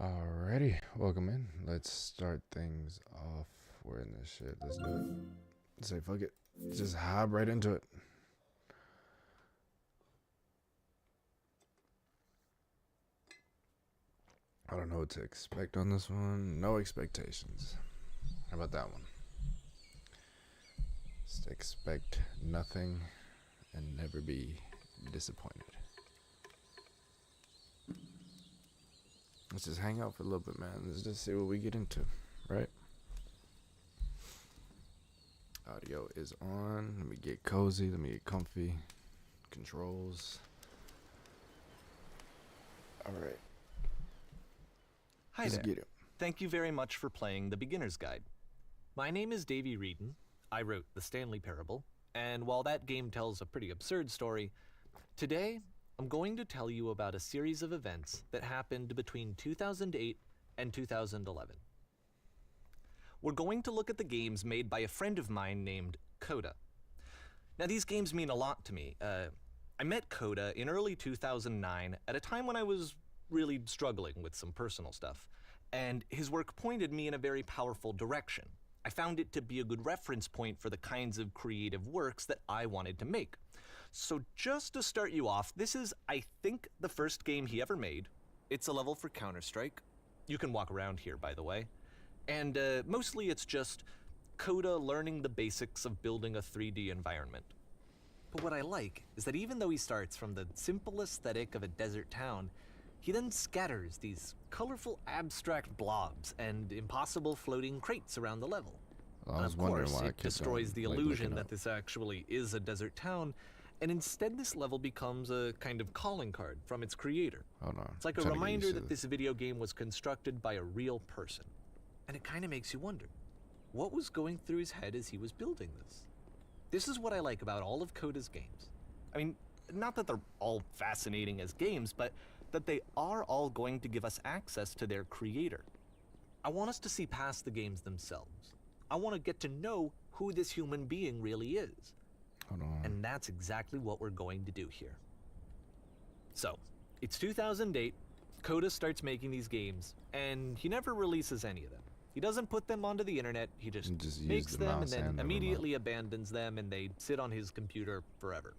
Alrighty, welcome in. Let's start things off. We're in this shit. Let's do it. Say fuck it. Just hop right into it. I don't know what to expect on this one. No expectations. How about that one? Just expect nothing and never be disappointed. Let's just hang out for a little bit, man. Let's just see what we get into, right? Audio is on. Let me get cozy. Let me get comfy. Controls. All right. Hi there. Thank you very much for playing The Beginner's Guide. My name is Davey Reedon. I wrote The Stanley Parable, and while that game tells a pretty absurd story, today I'm going to tell you about a series of events that happened between 2008 and 2011. We're going to look at the games made by a friend of mine named Coda. Now, these games mean a lot to me. I met Coda in early 2009 at a time when I was really struggling with some personal stuff, and his work pointed me in a very powerful direction. I found it to be a good reference point for the kinds of creative works that I wanted to make. So just to start you off, this is, I think, the first game he ever made. It's a level for Counter-Strike. You can walk around here, by the way. And mostly it's just Coda learning the basics of building a 3D environment. But what I like is that even though he starts from the simple aesthetic of a desert town, he then scatters these colorful abstract blobs and impossible floating crates around the level. Well, and of course, it destroys the illusion that this actually is a desert town, and instead this level becomes a kind of calling card from its creator. Hold on. It's like a reminder that this video game was constructed by a real person. And it kind of makes you wonder, what was going through his head as he was building this? This is what I like about all of Coda's games. I mean, not that they're all fascinating as games, but that they are all going to give us access to their creator. I want us to see past the games themselves. I want to get to know who this human being really is. Hold on. And that's exactly what we're going to do here. So, it's 2008, Coda starts making these games, and he never releases any of them. He doesn't put them onto the internet, he just makes them and then immediately abandons them, and they sit on his computer forever.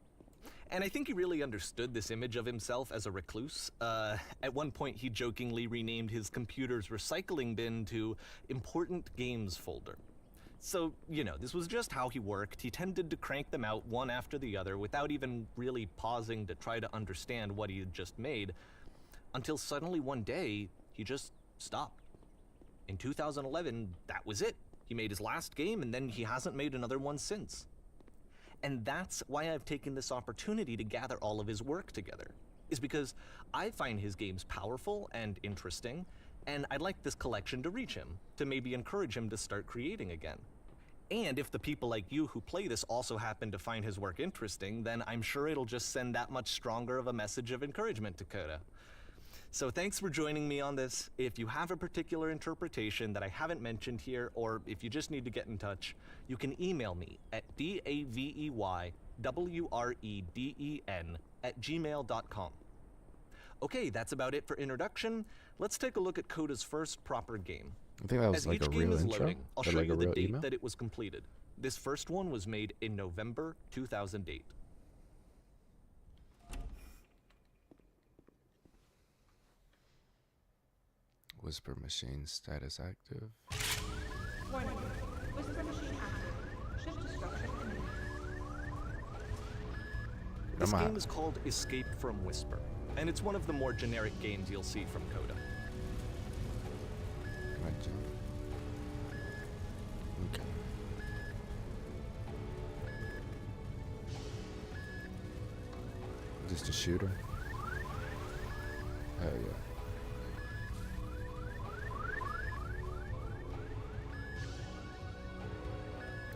And I think he really understood this image of himself as a recluse. At one point, he jokingly renamed his computer's recycling bin to Important Games Folder. So, you know, this was just how he worked. He tended to crank them out one after the other without even really pausing to try to understand what he had just made, until suddenly one day, he just stopped. In 2011, that was it. He made his last game, and then he hasn't made another one since. And that's why I've taken this opportunity to gather all of his work together, is because I find his games powerful and interesting, and I'd like this collection to reach him, to maybe encourage him to start creating again. And if the people like you who play this also happen to find his work interesting, then I'm sure it'll just send that much stronger of a message of encouragement to Coda. So thanks for joining me on this. If you have a particular interpretation that I haven't mentioned here, or if you just need to get in touch, you can email me at daveyWreden@gmail.com. Okay, that's about it for introduction. Let's take a look at Coda's first proper game. I think that was As like each a game real is intro. loading, I'll show like you a the real date email? that it was completed. This first one was made in November 2008. Whisper machine status active. Warning. Whisper machine active. Shift destruction imminent. This game is called Escape from Whisper, and it's one of the more generic games you'll see from Coda. Can I jump? Okay. Just a shooter? Hell yeah.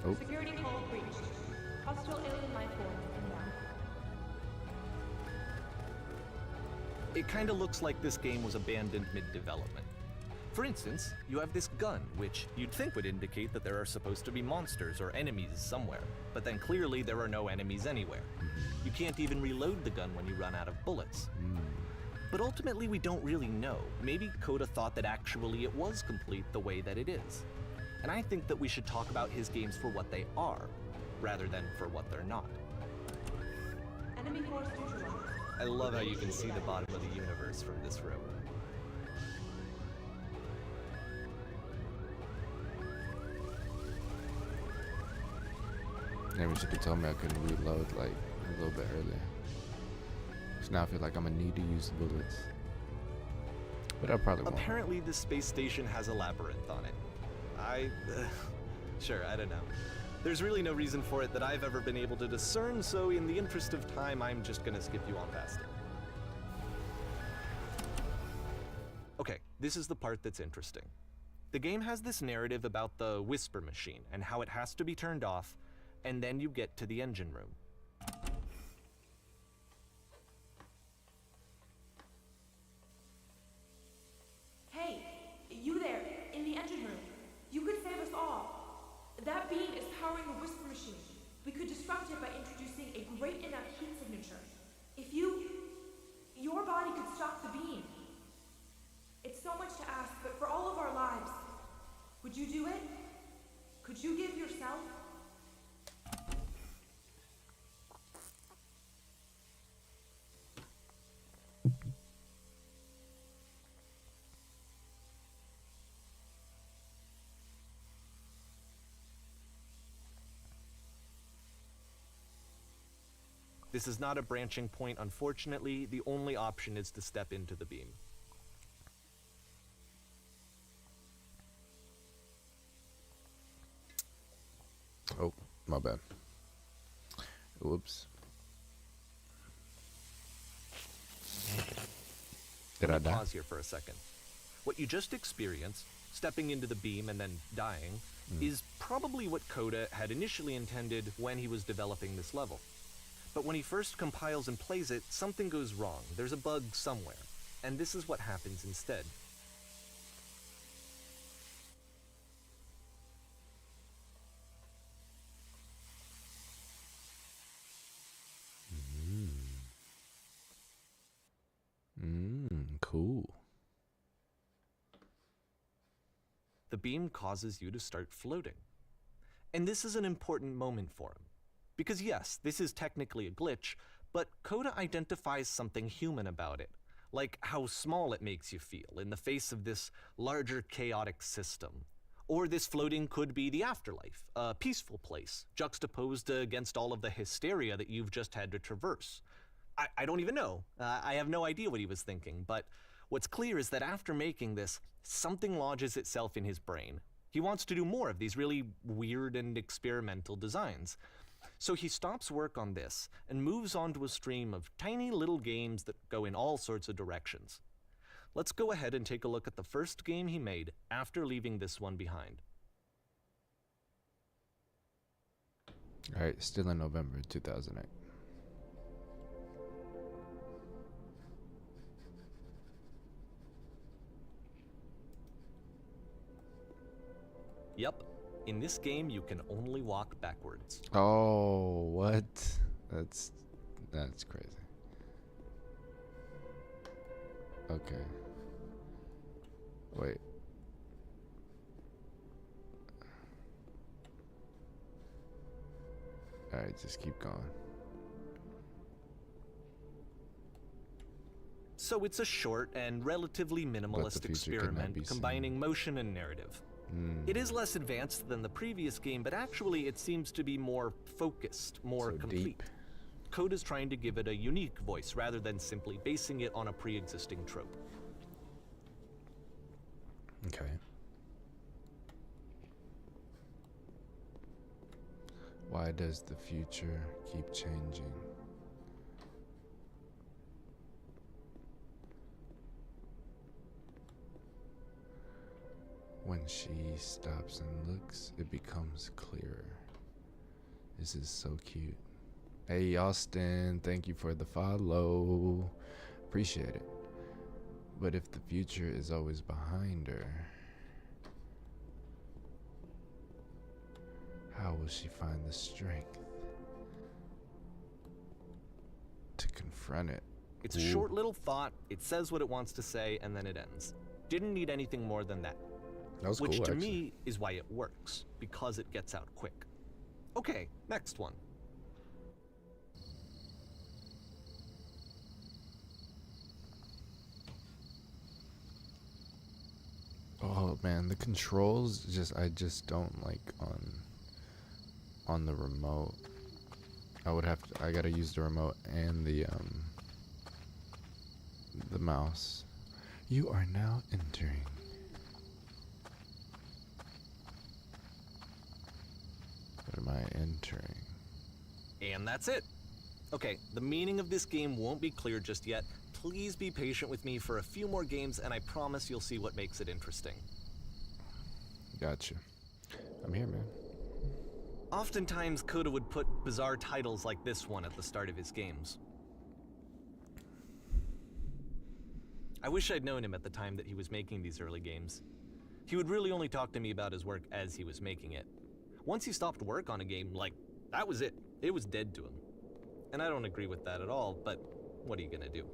Oh. Security call breached. Hostile alien life form inbound. It kinda looks like this game was abandoned mid-development. For instance, you have this gun, which you'd think would indicate that there are supposed to be monsters or enemies somewhere, but then clearly there are no enemies anywhere. You can't even reload the gun when you run out of bullets. But ultimately, we don't really know. Maybe Coda thought that actually it was complete the way that it is. And I think that we should talk about his games for what they are, rather than for what they're not. Enemy force neutralized. I love how you can see the bottom of the universe from this room. Maybe she could tell me I couldn't reload like a little bit earlier. So now I feel like I'm gonna need to use the bullets. But I probably won't. Apparently, this space station has a labyrinth on it. Sure, I don't know. There's really no reason for it that I've ever been able to discern, so in the interest of time, I'm just gonna skip you on past it. Okay, this is the part that's interesting. The game has this narrative about the whisper machine and how it has to be turned off, and then you get to the engine room. Hey, you there, in the engine room. You could save us all. That beam is powering the whisper machine. We could disrupt it by introducing a great enough heat signature. If your body could stop the beam. It's so much to ask, but for all of our lives, would you do it? Could you give yourself? This is not a branching point, unfortunately. The only option is to step into the beam. Oh, my bad. Whoops. Did I Let me die? pause here for a second. What you just experienced, stepping into the beam and then dying, is probably what Coda had initially intended when he was developing this level. But when he first compiles and plays it, something goes wrong. There's a bug somewhere. And this is what happens instead. Cool. The beam causes you to start floating. And this is an important moment for him. Because yes, this is technically a glitch, but Coda identifies something human about it, like how small it makes you feel in the face of this larger chaotic system. Or this floating could be the afterlife, a peaceful place, juxtaposed against all of the hysteria that you've just had to traverse. I don't even know. I have no idea what he was thinking, but what's clear is that after making this, something lodges itself in his brain. He wants to do more of these really weird and experimental designs. So he stops work on this and moves on to a stream of tiny little games that go in all sorts of directions. Let's go ahead and take a look at the first game he made after leaving this one behind. Alright, still in November 2008. Yep, in this game you can only walk backwards. Oh, what? That's crazy. Okay. Wait. Alright, just keep going. So it's a short and relatively minimalist future could not be experiment seen. combining motion and narrative. It is less advanced than the previous game, but actually it seems to be more focused, more So complete. deep. Coda's trying to give it a unique voice rather than simply basing it on a pre-existing trope. Okay. Why does the future keep changing? When she stops and looks, it becomes clearer. This is so cute. Hey, Austin, thank you for the follow. Appreciate it. But if the future is always behind her, how will she find the strength to confront it? It's a Ooh. short little thought, it says what it wants to say, and then it ends. Didn't need anything more than that. That was Which cool, to actually. me is why it works, because it gets out quick. Okay, next one. Oh man, the controls I just don't like on the remote. I gotta use the remote and the mouse. You are now entering. What am I entering? And that's it. Okay, the meaning of this game won't be clear just yet. Please be patient with me for a few more games, and I promise you'll see what makes it interesting. Gotcha. I'm here, man. Oftentimes, Coda would put bizarre titles like this one at the start of his games. I wish I'd known him at the time that he was making these early games. He would really only talk to me about his work as he was making it. Once he stopped work on a game, like, that was it. It was dead to him. And I don't agree with that at all, but what are you gonna do?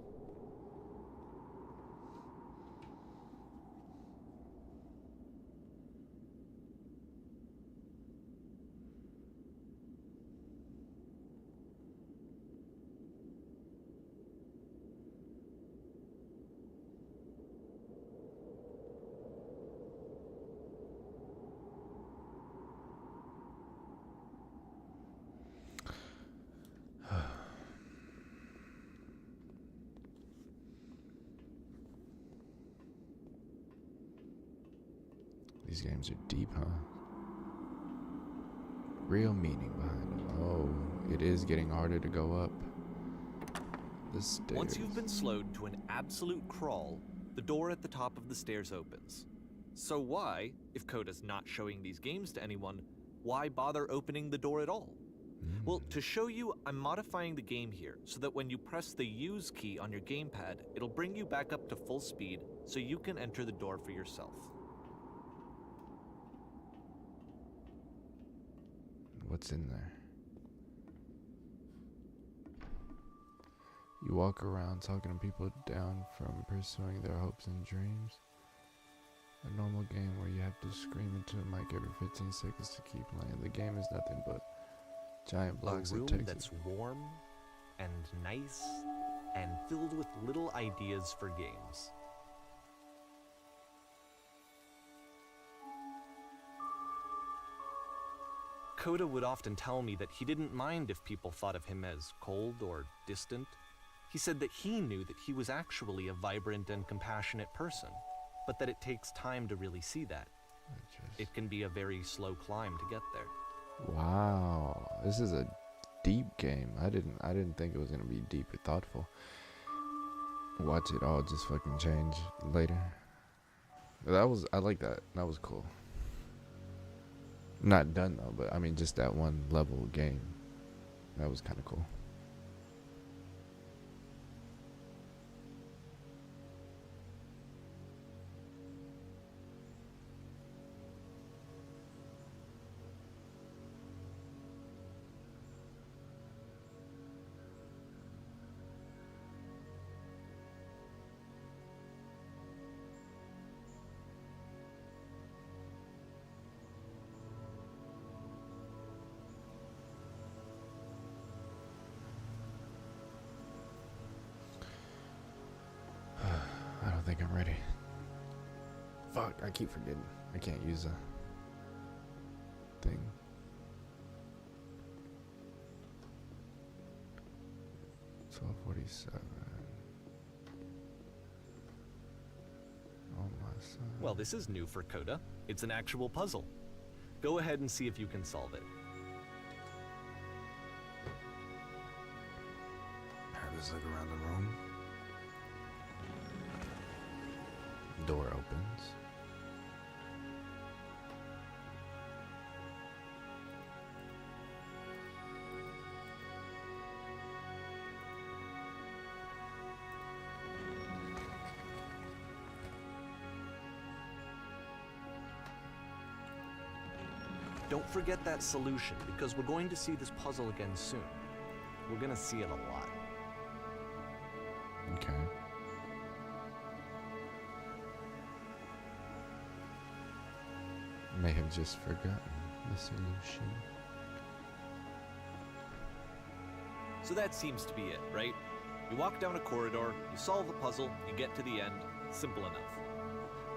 These games are deep, huh? Real meaning behind them. Oh, it is getting harder to go up the stairs. Once you've been slowed to an absolute crawl, the door at the top of the stairs opens. So why, if Coda's not showing these games to anyone, why bother opening the door at all? Well, to show you, I'm modifying the game here so that when you press the use key on your gamepad, it'll bring you back up to full speed so you can enter the door for yourself. What's in there? You walk around talking to people down from pursuing their hopes and dreams. A normal game where you have to scream into a mic every 15 seconds to keep playing. The game is nothing but giant blocks A room of text. that's warm and nice and filled with little ideas for games. Coda would often tell me that he didn't mind if people thought of him as cold or distant. He said that he knew that he was actually a vibrant and compassionate person, but that it takes time to really see that. It can be a very slow climb to get there. Wow, this is a deep game. I didn't think it was gonna be deep or thoughtful. Watch it all just fucking change later. I like that. That was cool. Not done though, but I mean just that one level game. That was kind of cool. I don't think I'm ready. Fuck, I keep forgetting. I can't use a thing. $12.47. Oh my son. Well, this is new for Coda. It's an actual puzzle. Go ahead and see if you can solve it. I just look around the room. Door opens. Don't forget that solution, because we're going to see this puzzle again soon. We're gonna see it a lot. may have just forgotten the solution. So that seems to be it, right? You walk down a corridor, you solve a puzzle, you get to the end. Simple enough.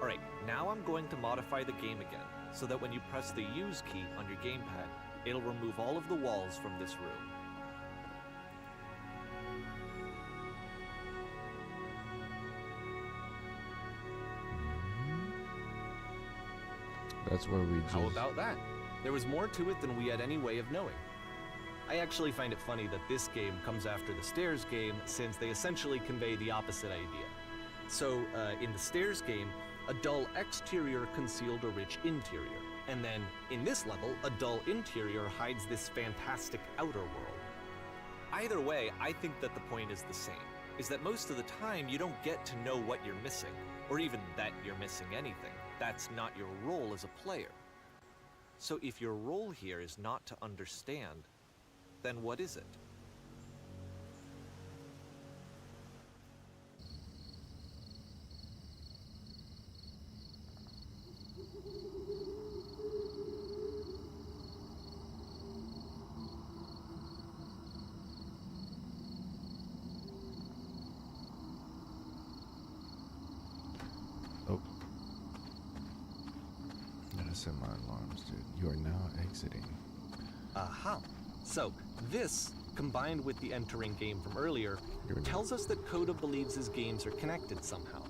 Alright, now I'm going to modify the game again, so that when you press the use key on your gamepad, it'll remove all of the walls from this room. That's where we just... How about that? There was more to it than we had any way of knowing. I actually find it funny that this game comes after the Stairs game, since they essentially convey the opposite idea. So, in the Stairs game, a dull exterior concealed a rich interior. And then, in this level, a dull interior hides this fantastic outer world. Either way, I think that the point is the same, is that most of the time you don't get to know what you're missing, or even that you're missing anything. That's not your role as a player. So if your role here is not to understand, then what is it? Oh. Gotta set my alarms, dude. You are now exiting. Aha. So, this, combined with the entering game from earlier, tells us that Coda believes his games are connected somehow.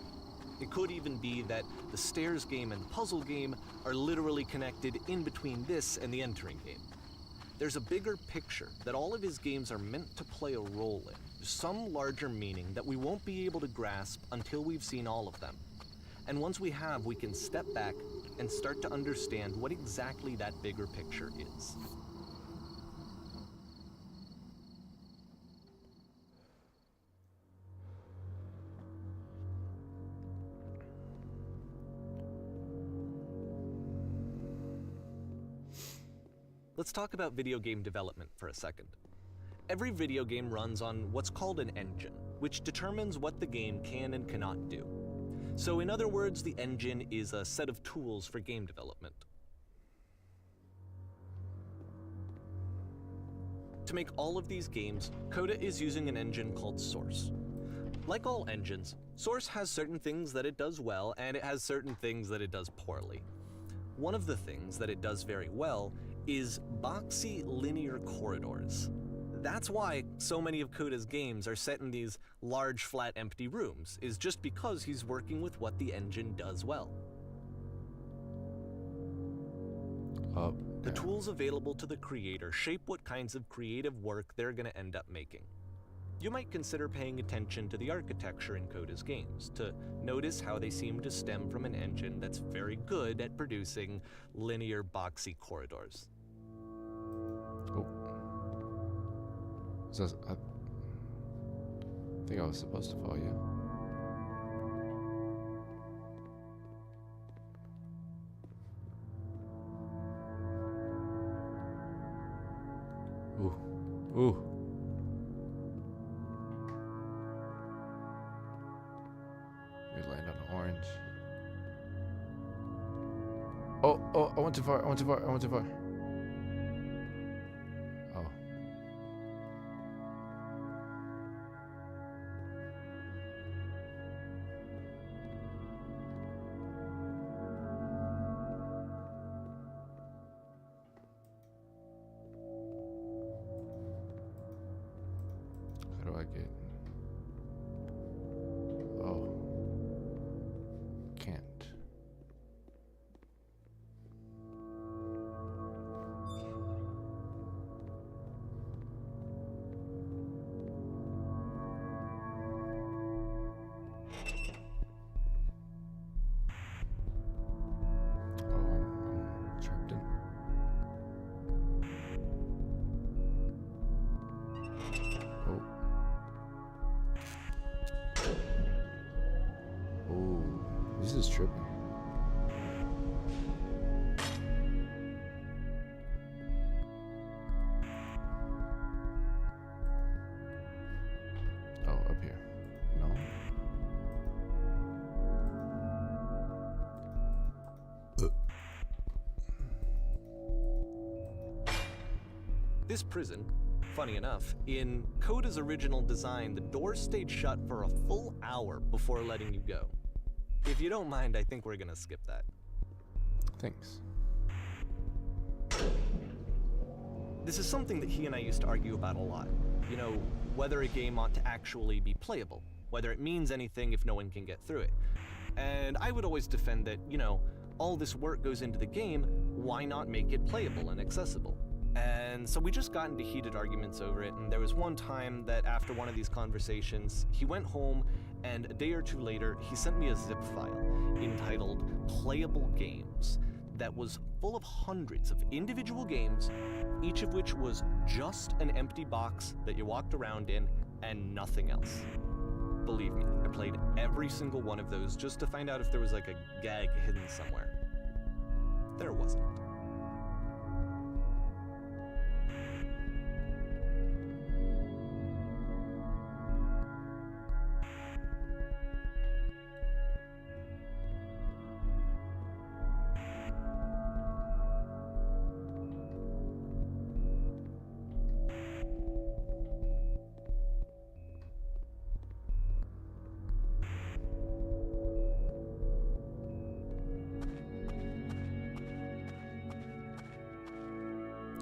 It could even be that the Stairs game and puzzle game are literally connected in between this and the entering game. There's a bigger picture that all of his games are meant to play a role in, some larger meaning that we won't be able to grasp until we've seen all of them. And once we have, we can step back and start to understand what exactly that bigger picture is. Let's talk about video game development for a second. Every video game runs on what's called an engine, which determines what the game can and cannot do. So in other words, the engine is a set of tools for game development. To make all of these games, Coda is using an engine called Source. Like all engines, Source has certain things that it does well, and it has certain things that it does poorly. One of the things that it does very well is boxy linear corridors. That's why so many of Coda's games are set in these large, flat, empty rooms, is just because he's working with what the engine does well. Up, The down. tools available to the creator shape what kinds of creative work they're going to end up making. You might consider paying attention to the architecture in Coda's games, to notice how they seem to stem from an engine that's very good at producing linear, boxy corridors. Oh. So I think I was supposed to fall, yeah. Ooh. Ooh. We land on orange. Oh, I went too far. Oh. How do I get... Oh. Can't. I'm trapped in. Oh. Oh, this is trippy. Oh, up here. No. This prison, funny enough, in Coda's original design, the doors stayed shut for a full hour before letting you go. If you don't mind, I think we're gonna skip that. Thanks. This is something that he and I used to argue about a lot. You know, whether a game ought to actually be playable, whether it means anything if no one can get through it. And I would always defend that, you know, all this work goes into the game, why not make it playable and accessible? And so we just got into heated arguments over it, and there was one time that after one of these conversations, he went home, and a day or two later, he sent me a zip file entitled Playable Games that was full of hundreds of individual games, each of which was just an empty box that you walked around in and nothing else. Believe me, I played every single one of those just to find out if there was like a gag hidden somewhere. There wasn't.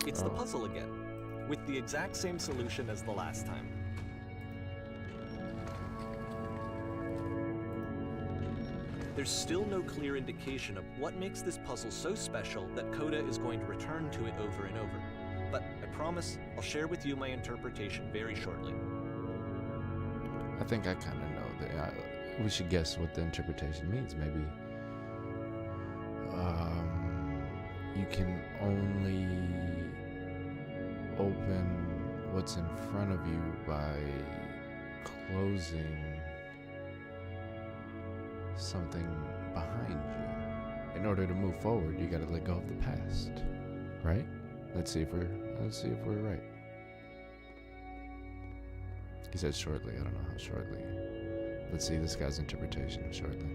It's the puzzle again, with the exact same solution as the last time. There's still no clear indication of what makes this puzzle so special that Coda is going to return to it over and over. But I promise I'll share with you my interpretation very shortly. I think I kind of know that. We should guess what the interpretation means. Maybe you can only open what's in front of you by closing something behind you. In order to move forward, you gotta let go of the past, right? Let's see if we're right. He said shortly. I don't know how shortly. Let's see this guy's interpretation of shortly.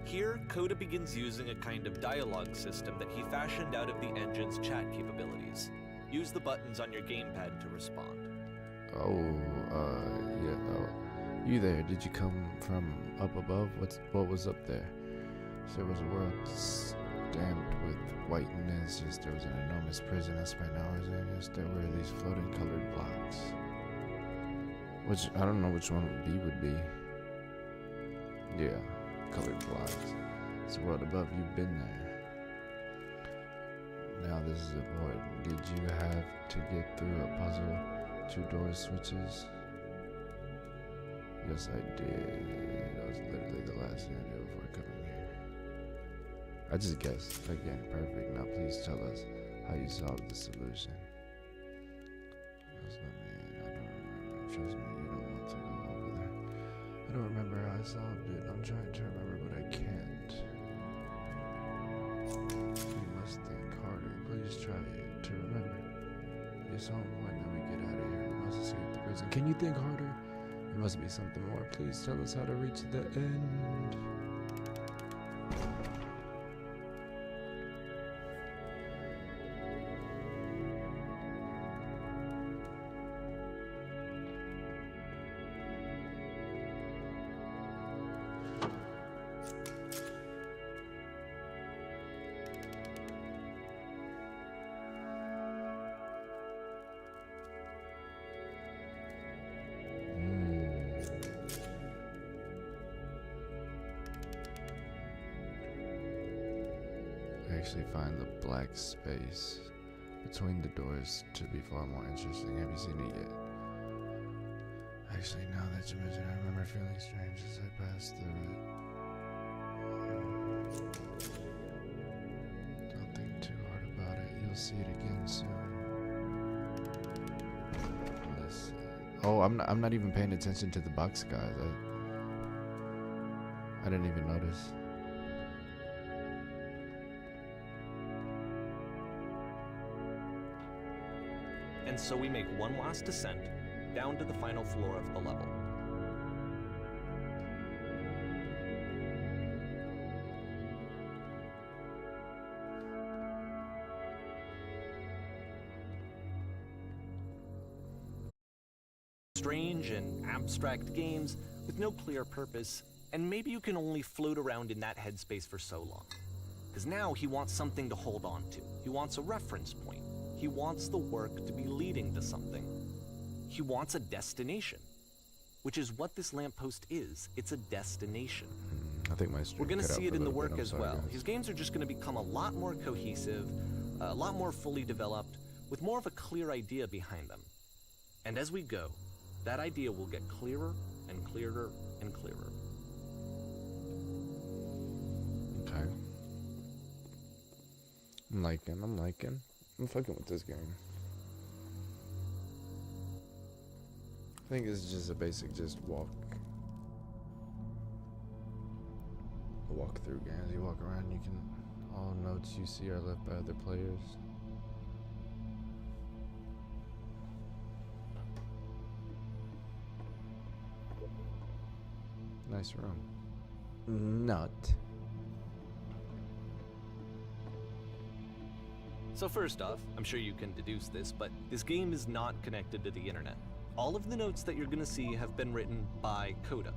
Here, Coda begins using a kind of dialogue system that he fashioned out of the engine's chat capabilities. Use the buttons on your gamepad to respond. You there? Did you come from up above? What was up there? So there was a world stamped with whiteness. Yes, there was an enormous prison. I spent hours in. Yes, there were these floating colored blocks. Which I don't know which one B would be. Yeah. Colored blocks. It's a world above. You've been there. Now this is important. Did you have to get through a puzzle? 2 door switches? Yes, I did. That was literally the last thing I did before coming here. I just guessed. Again, perfect. Now please tell us how you solved the solution. Just let me in. I don't remember. Trust me, you don't want to go over there. I don't remember how I solved it. I'm trying to remember, but I can't. You must think harder. Please try to remember. It's home point, then we get out of here. We must escape the prison. Can you think harder? There must be something more. Please tell us how to reach the end. Actually find the black space between the doors to be far more interesting. Have you seen it yet? Actually, now that you mention it, I remember feeling strange as I passed through it. Don't think too hard about it. You'll see it again soon. Listen. Oh, I'm not even paying attention to the box, guys. I didn't even notice. And so we make one last descent down to the final floor of the level. strange and abstract games with no clear purpose, and maybe you can only float around in that headspace for so long. Because now he wants something to hold on to. He wants a reference point. He wants the work to be leading to something. He wants a destination, which is what this lamppost is. It's a destination. I think my stream We're going to cut out see for it a in the little bit. work I'm as sorry, well. guys. His games are just going to become a lot more cohesive, a lot more fully developed, with more of a clear idea behind them. And as we go, that idea will get clearer and clearer and clearer. Okay. I'm liking. I'm fucking with this game. I think it's just a basic walk through game. As you walk around, you can, all notes you see are left by other players. Nice room. Nut. So first off, I'm sure you can deduce this, but this game is not connected to the internet. All of the notes that you're going to see have been written by Coda.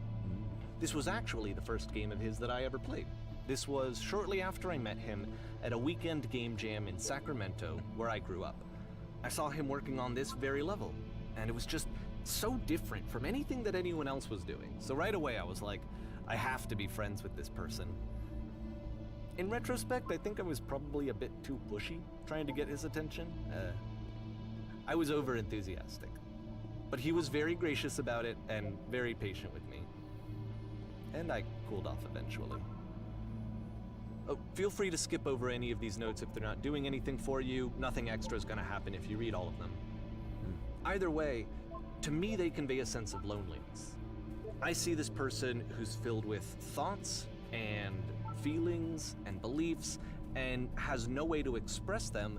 This was actually the first game of his that I ever played. This was shortly after I met him at a weekend game jam in Sacramento, where I grew up. I saw him working on this very level, and it was just so different from anything that anyone else was doing. So right away I was like, I have to be friends with this person. In retrospect, I think I was probably a bit too pushy, trying to get his attention. I was over-enthusiastic. But he was very gracious about it and very patient with me. And I cooled off eventually. Oh, feel free to skip over any of these notes if they're not doing anything for you. Nothing extra is going to happen if you read all of them. Either way, to me they convey a sense of loneliness. I see this person who's filled with thoughts and feelings and beliefs and has no way to express them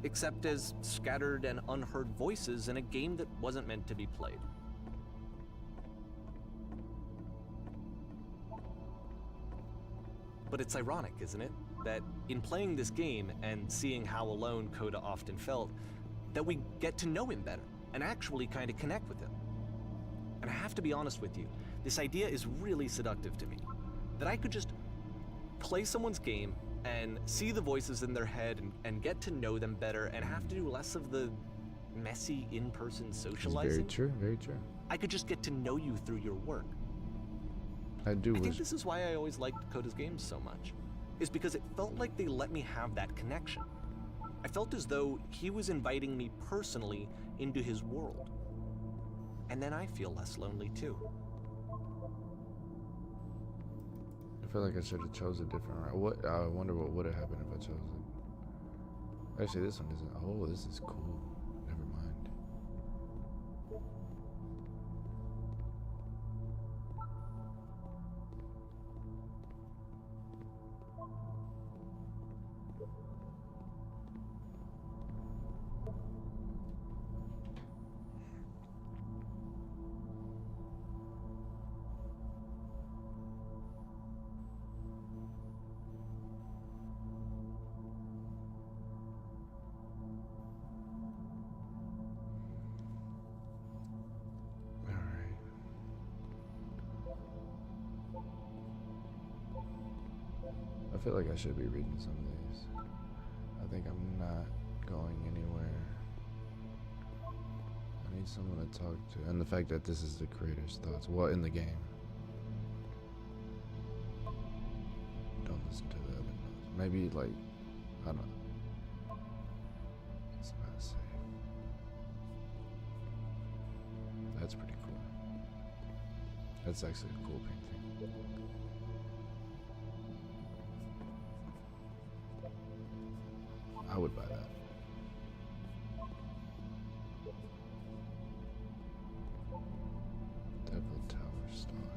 except as scattered and unheard voices in a game that wasn't meant to be played. But it's ironic, isn't it? That in playing this game and seeing how alone Coda often felt, that we get to know him better and actually kind of connect with him. And I have to be honest with you, this idea is really seductive to me. That I could just play someone's game and see the voices in their head and get to know them better and have to do less of the messy in-person socializing. Very true, very true. I could just get to know you through your work. I I think wish. this is why I always liked Coda's games so much, is because it felt like they let me have that connection. I felt as though he was inviting me personally into his world. And then I feel less lonely too. I feel like I should have chose a different route. I wonder what would have happened if I chose it. Actually, this one isn't. Oh, this is cool. Never mind. I feel like I should be reading some of these. I think I'm not going anywhere. I need someone to talk to. And the fact that this is the creator's thoughts. Well, in the game. Don't listen to the other notes. Maybe, like, I don't know. It's not safe. That's pretty cool. That's actually a cool painting. I would buy that. Devil Tower Star.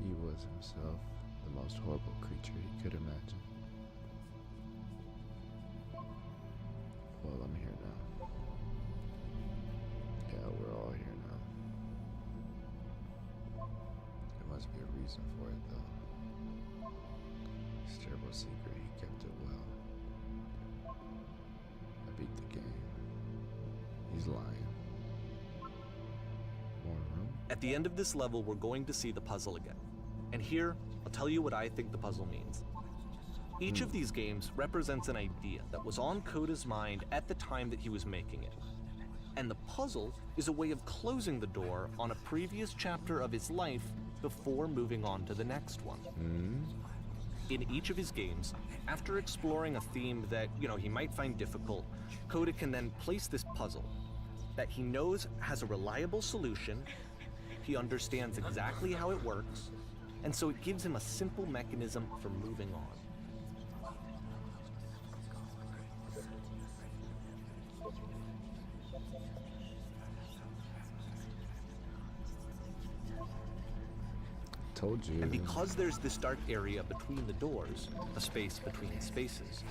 He was himself the most horrible creature he could imagine. Well, I'm here now. Yeah, we're all here now. There must be a reason for it, though. His terrible secret, he kept it well. I beat the game. He's lying. At the end of this level, we're going to see the puzzle again. And here, I'll tell you what I think the puzzle means. Each of these games represents an idea that was on Coda's mind at the time that he was making it. And the puzzle is a way of closing the door on a previous chapter of his life before moving on to the next one. In each of his games, after exploring a theme that, he might find difficult, Coda can then place this puzzle that he knows has a reliable solution, he understands exactly how it works, and so it gives him a simple mechanism for moving on. Told you. And because there's this dark area between the doors, a space between spaces,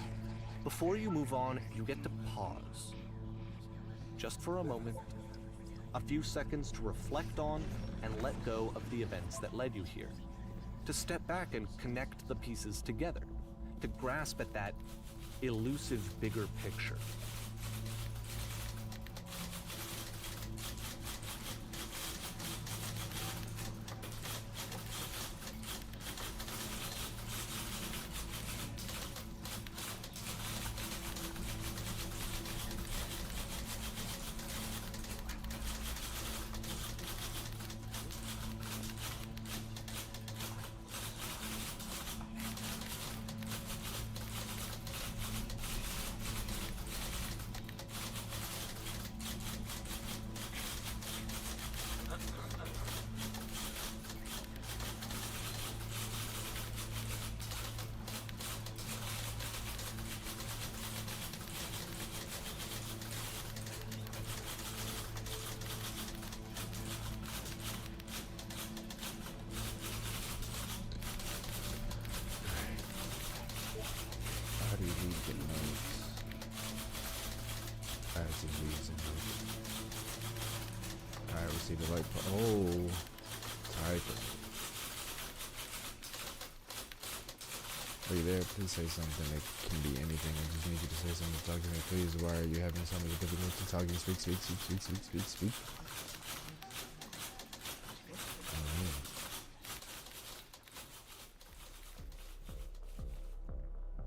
before you move on, you get to pause. Just for a moment, a few seconds to reflect on and let go of the events that led you here. To step back and connect the pieces together. To grasp at that elusive bigger picture. How do you read the notes? As he reads and reads. Alright, we see the light. Oh, type. Are you there? Please say something. It can be anything. I just need you to say something. Talk to me, please. Why are you having so much difficulty talking? Speak, speak, speak, speak, speak, speak, speak.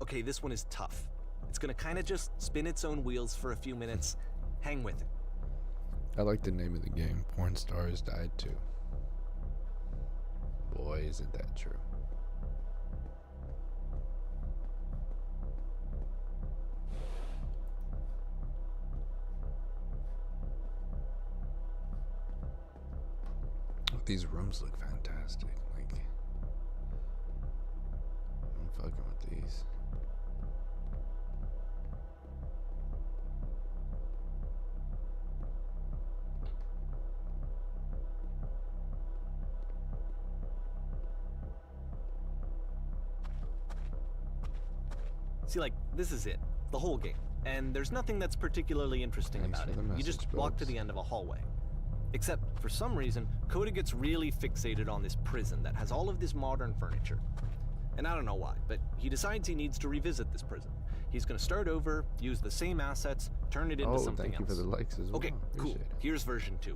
Okay, this one is tough. It's gonna kind of just spin its own wheels for a few minutes. Hang with it. I like the name of the game. Porn stars died too. Boy, isn't that true. These rooms look fantastic. Like, I'm fucking with these. See, like, this is it. The whole game. And there's nothing that's particularly interesting Thanks about for it. the You just message, walk to Bugs. the end of a hallway. Except, for some reason, Coda gets really fixated on this prison that has all of this modern furniture. And I don't know why, but he decides he needs to revisit this prison. He's gonna start over, use the same assets, turn it into something thank you else. for the likes as well. Okay, cool. Appreciate it. Here's version 2.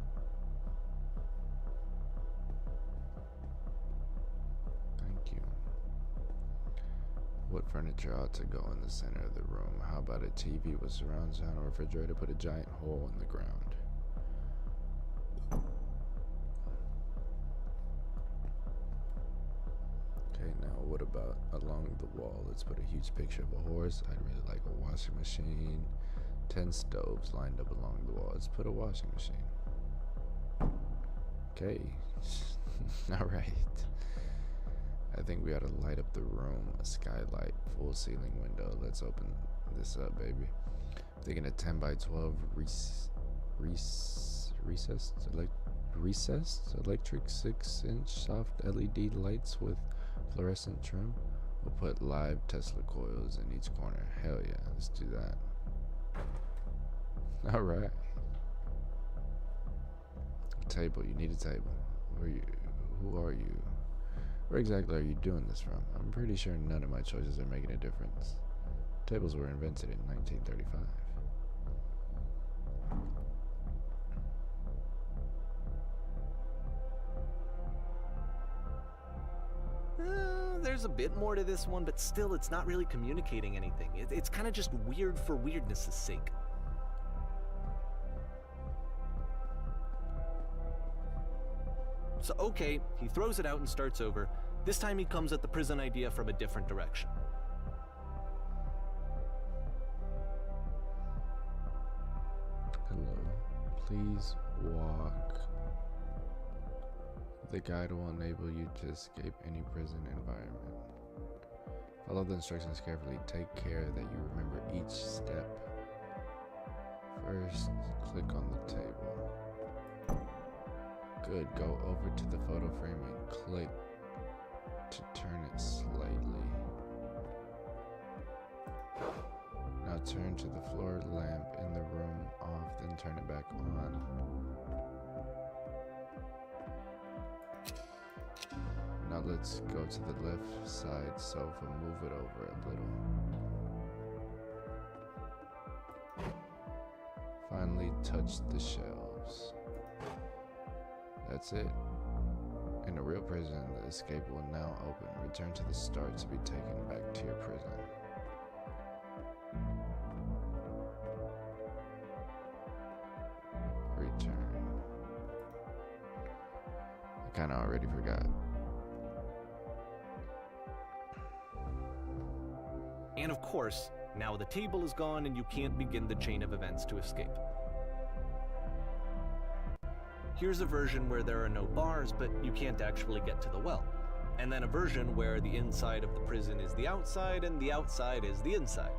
Thank you. What furniture ought to go in the center of the room? How about a TV with surround sound, or refrigerator? Put a giant hole in the ground. Okay, now what about along the wall? Let's put a huge picture of a horse. I'd really like a washing machine. 10 stoves lined up along the wall. Let's put a washing machine. Okay. Alright. I think we ought to light up the room. A skylight, full ceiling window. Let's open this up, baby. I'm thinking a 10 by 12 recessed electric 6-inch soft LED lights with fluorescent trim. We'll put live Tesla coils in each corner. Hell yeah, let's do that. All right. Table. You need a table. Who are you? Where exactly are you doing this from? I'm pretty sure none of my choices are making a difference. Tables were invented in 1935. there's a bit more to this one, but still, it's not really communicating anything. It's kind of just weird for weirdness' sake. So, okay, he throws it out and starts over. This time he comes at the prison idea from a different direction. Hello. Please walk. The guide will enable you to escape any prison environment. Follow the instructions carefully. Take care that you remember each step. First, click on the table. Good. Go over to the photo frame and click to turn it slightly. Now turn to the floor lamp in the room off, then turn it back on. Now let's go to the left side sofa, move it over a little. Finally touch the shelves. That's it. In a real prison, the escape will now open. Return to the start to be taken back to your prison. Return. I kinda already forgot. And of course, now the table is gone and you can't begin the chain of events to escape. Here's a version where there are no bars, but you can't actually get to the well. And then a version where the inside of the prison is the outside and the outside is the inside.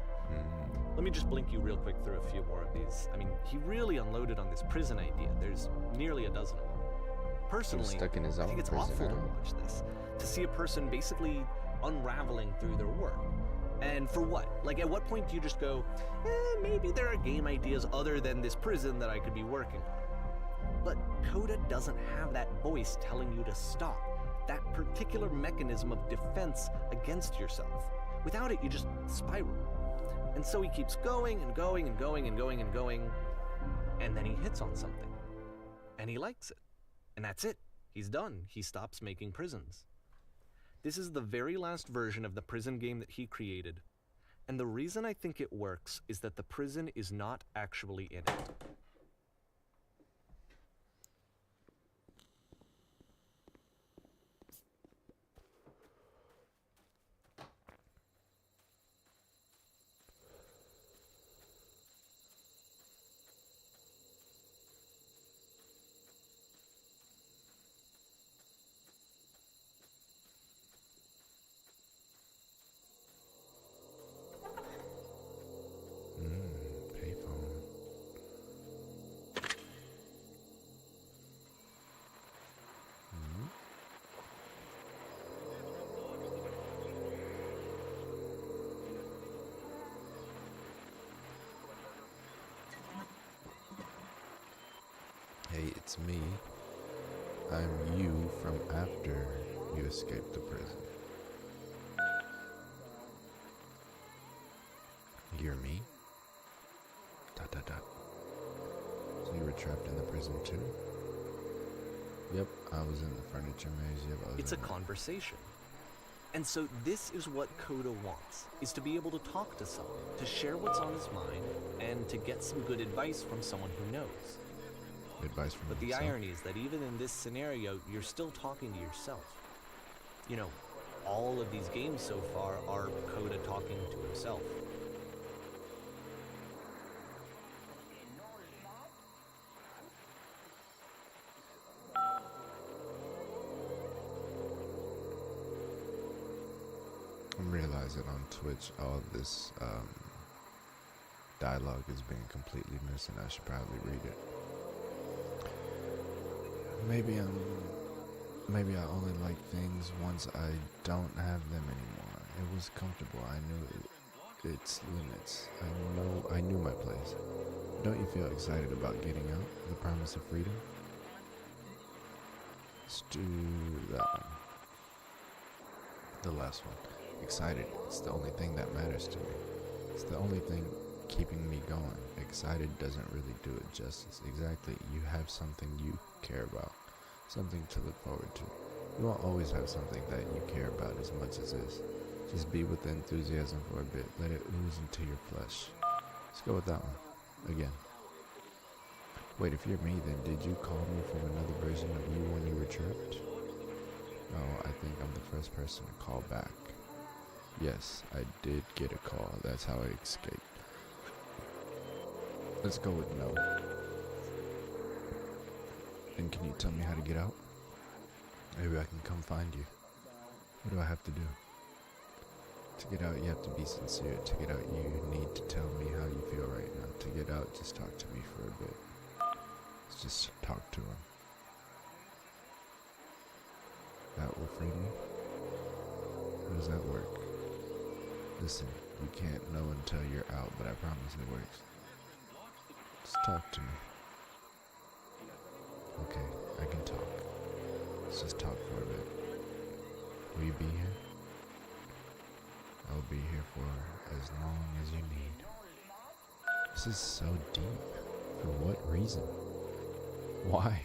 Let me just blink you real quick through a few more of these. I mean, he really unloaded on this prison idea. There's nearly a dozen of them. Personally, stuck in his I own think it's prison awful to now. watch this, to see a person basically unraveling through their work. And for what? Like, at what point do you just go, maybe there are game ideas other than this prison that I could be working on? But Coda doesn't have that voice telling you to stop, that particular mechanism of defense against yourself. Without it, you just spiral. And so he keeps going and going and going and going and going, and then he hits on something. And he likes it. And that's it. He's done. He stops making prisons. This is the very last version of the prison game that he created. And the reason I think it works is that the prison is not actually in it. Payphone. Hey, it's me. I'm you from after you escaped the prison. You're me? Dot dot dot. So you were trapped in the prison too? Yep, I was in the furniture maze. Yep, I was It's a in the- conversation. And so this is what Coda wants, is to be able to talk to someone, to share what's on his mind, and to get some good advice from someone who knows. advice from But the myself. irony is that even in this scenario, you're still talking to yourself. You know, all of these games so far are Coda talking to himself. I'm realizing on Twitch all this dialogue is being completely missing. I should probably read it. Maybe I only like things once I don't have them anymore. It was comfortable. I knew its limits. I knew my place. Don't you feel excited about getting out? The promise of freedom? Let's do that one. The last one. Excited. It's the only thing that matters to me. It's the only thing keeping me going. Excited doesn't really do it justice. Exactly. You have something you care about. Something to look forward to. You won't always have something that you care about as much as this. Just be with the enthusiasm for a bit. Let it ooze into your flesh. Let's go with that one. Again. Wait, if you're me, then did you call me from another version of you when you were tripped? No, I think I'm the first person to call back. Yes, I did get a call. That's how I escaped. Let's go with no. And can you tell me how to get out? Maybe I can come find you. What do I have to do? To get out, you have to be sincere. To get out, you need to tell me how you feel right now. To get out, just talk to me for a bit. Let's just talk to him. That will free me? How does that work? Listen, you can't know until you're out, but I promise it works. Just talk to me. Okay, I can talk. Let's just talk for a bit. Will you be here? I'll be here for as long as you need. This is so deep. For what reason? Why?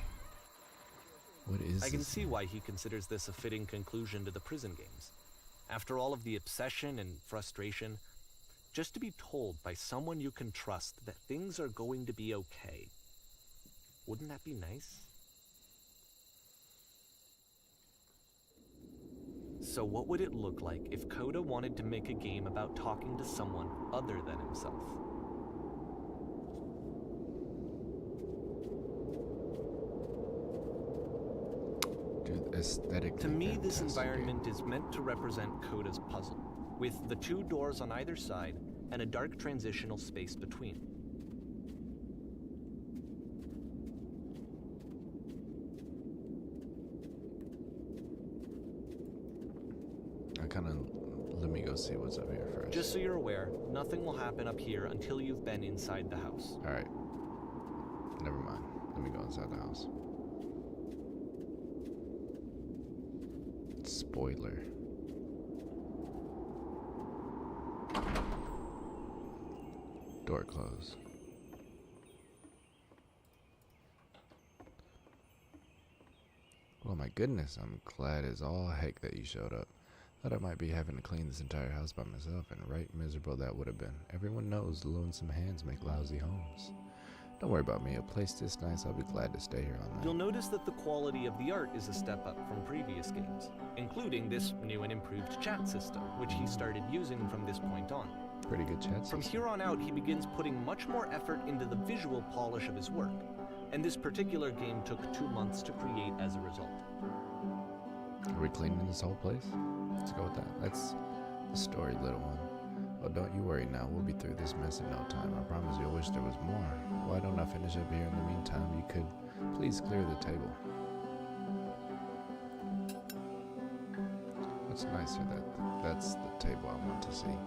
What is I can this see thing? why he considers this a fitting conclusion to the prison games. After all of the obsession and frustration, just to be told by someone you can trust that things are going to be okay. Wouldn't that be nice? So what would it look like if Coda wanted to make a game about talking to someone other than himself? Dude, aesthetically To me, this fantastic environment game. is meant to represent Coda's puzzle, with the two doors on either side and a dark transitional space between. Let me go see what's up here first. Just so you're aware, nothing will happen up here until you've been inside the house. Alright. Never mind. Let me go inside the house. Spoiler. Door closed. Oh my goodness, I'm glad as all heck that you showed up. Thought I might be having to clean this entire house by myself, and right miserable that would have been. Everyone knows lonesome hands make lousy homes. Don't worry about me, a place this nice, I'll be glad to stay here all night. You'll notice that the quality of the art is a step up from previous games, including this new and improved chat system, which he started using from this point on. Pretty good chat From system. here on out, he begins putting much more effort into the visual polish of his work, and this particular game took 2 months to create as a result. Are we cleaning this whole place? Let's go with that. That's the story, little one. Oh, don't you worry now. We'll be through this mess in no time. I promise you'll wish there was more. Why don't I finish up here in the meantime? You could please clear the table. What's nicer that's the table I want to see.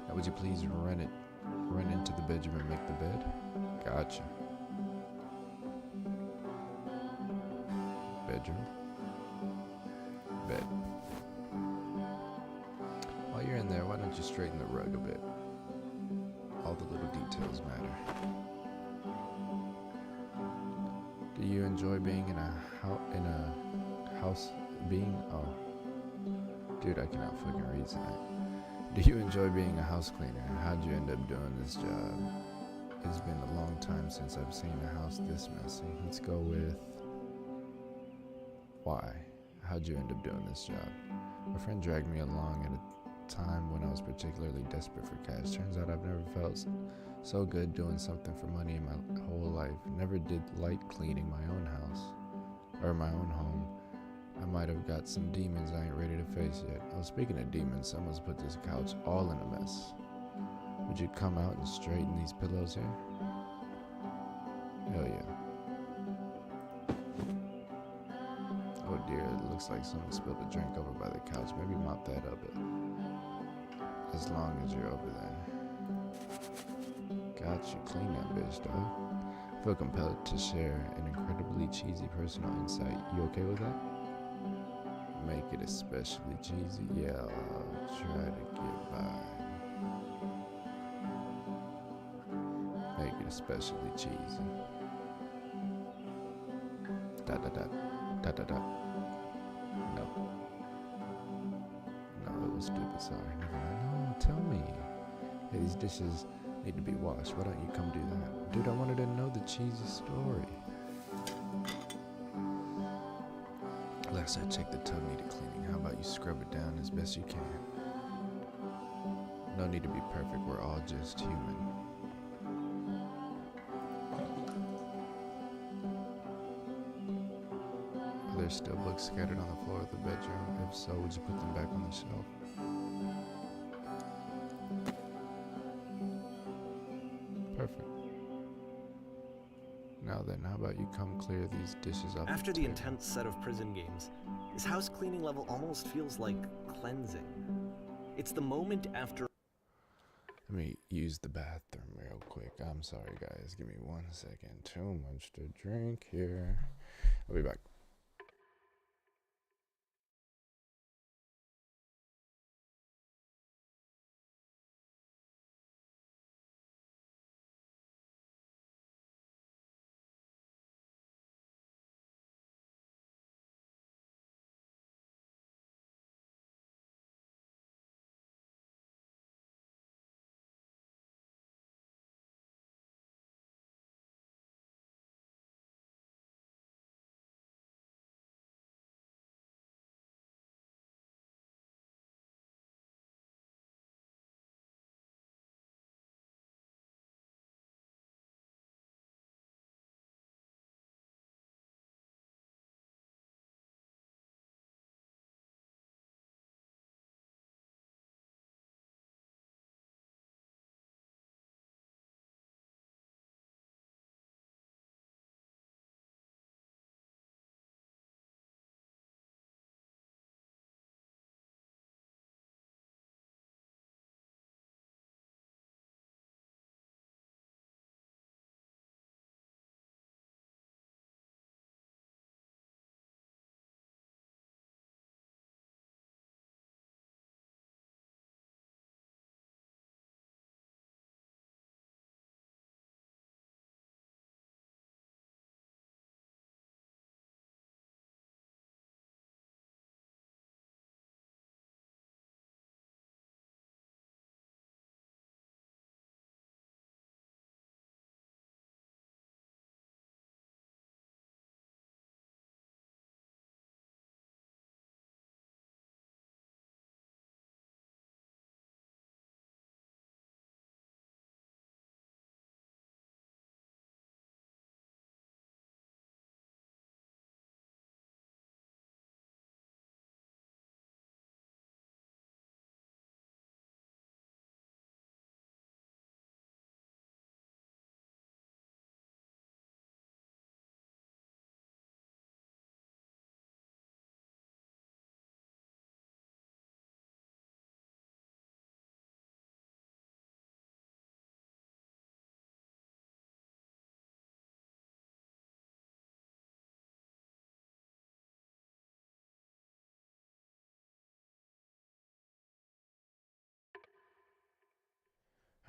Now would you please run into the bedroom and make the bed? Gotcha. Bedroom. Bed. While you're in there, why don't you straighten the rug a bit? All the little details matter. Do you enjoy being in a house? Oh, dude, I cannot fucking read tonight. Do you enjoy being a house cleaner? How'd you end up doing this job? It's been a long time since I've seen a house this messy. Let's go with why? How'd you end up doing this job? My friend dragged me along at a time when I was particularly desperate for cash. Turns out I've never felt so good doing something for money in my whole life. Never did light cleaning my own house or my own home. I might have got some demons I ain't ready to face yet. Oh, speaking of demons, someone's put this couch all in a mess. Would you come out and straighten these pillows here? Hell yeah. Oh dear, it looks like someone spilled a drink over by the couch. Maybe mop that up as long as you're over there. Got you, clean that bitch, dog. I feel compelled to share an incredibly cheesy personal insight. You okay with that? Make it especially cheesy? Yeah, I'll try to get by. Make it especially cheesy. Dot dot dot. Dot dot dot. No. No, it was stupid. Sorry. Never mind. No, tell me. Hey, these dishes need to be washed. Why don't you come do that? Dude, I wanted to know the cheesy story. Like I said, check the tub needed cleaning. How about you scrub it down as best you can? No need to be perfect. We're all just human. Are there still books scattered on the floor of the bedroom? If so, would you put them back on the shelf? Perfect. Now then, how about you come clear these dishes off After the table? intense set of prison games, this house cleaning level almost feels like cleansing. It's the moment after. Let me use the bathroom real quick. I'm sorry, guys. Give me 1 second. Too much to drink here. I'll be back.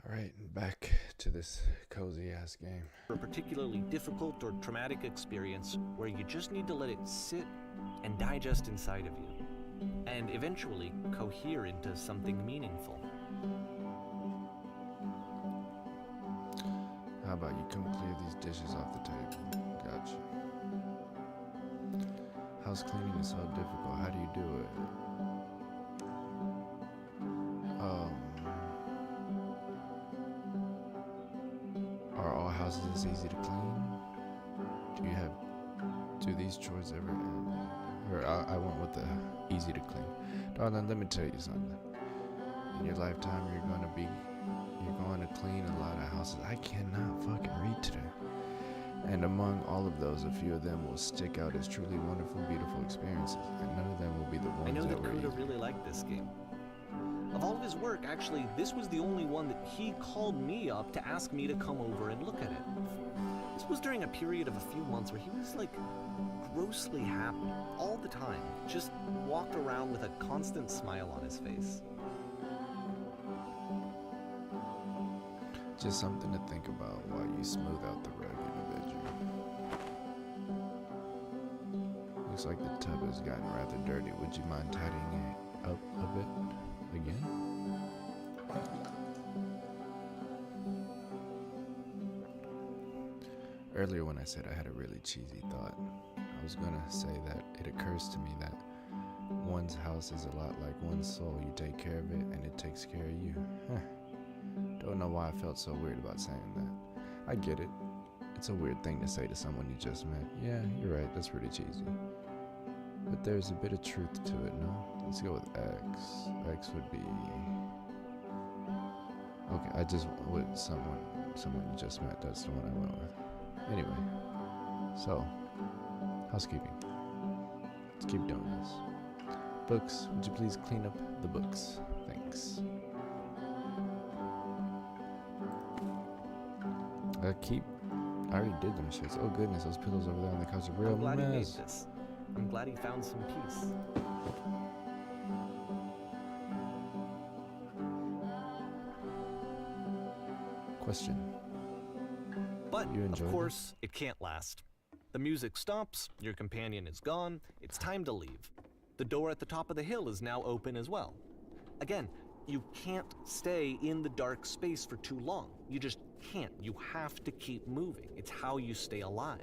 Alright, back to this cozy ass game. A particularly difficult or traumatic experience where you just need to let it sit and digest inside of you, and eventually cohere into something meaningful. How about you come clear these dishes off the table? Gotcha. House cleaning is so difficult. How do you do it? Are all houses this easy to clean? Do these chores ever end? Or I went with the easy to clean. Darling, let me tell you something. In your lifetime, you're going to clean a lot of houses. I cannot fucking read today. And among all of those, a few of them will stick out as truly wonderful, beautiful experiences, and none of them will be the ones I know that were Kuda easy. really liked this game. Of all of his work, actually, this was the only one that he called me up to ask me to come over and look at it. This was during a period of a few months where he was like grossly happy all the time, just walked around with a constant smile on his face. Just something to think about while you smooth out the rug in the bedroom. Looks like the tub has gotten rather dirty. Would you mind tidying it up a bit again? Earlier when I said I had a really cheesy thought, I was gonna say that it occurs to me that one's house is a lot like one's soul. You take care of it and it takes care of you. Don't know why I felt so weird about saying that. I get it. It's a weird thing to say to someone you just met. Yeah, you're right, that's pretty cheesy. But there's a bit of truth to it, no? Let's go with X. X would be... Okay, I just with someone you just met, that's the one I went with. Anyway, so, housekeeping. Let's keep doing this. Books, would you please clean up the books? Thanks. I already did them shits. Oh goodness, those pillows over there on the couch are real I'm glad he made mess. this. I'm glad he found some peace. Question. But, You enjoyed of course, it can't last. The music stops, your companion is gone, it's time to leave. The door at the top of the hill is now open as well. Again, you can't stay in the dark space for too long. You just can't. You have to keep moving. It's how you stay alive.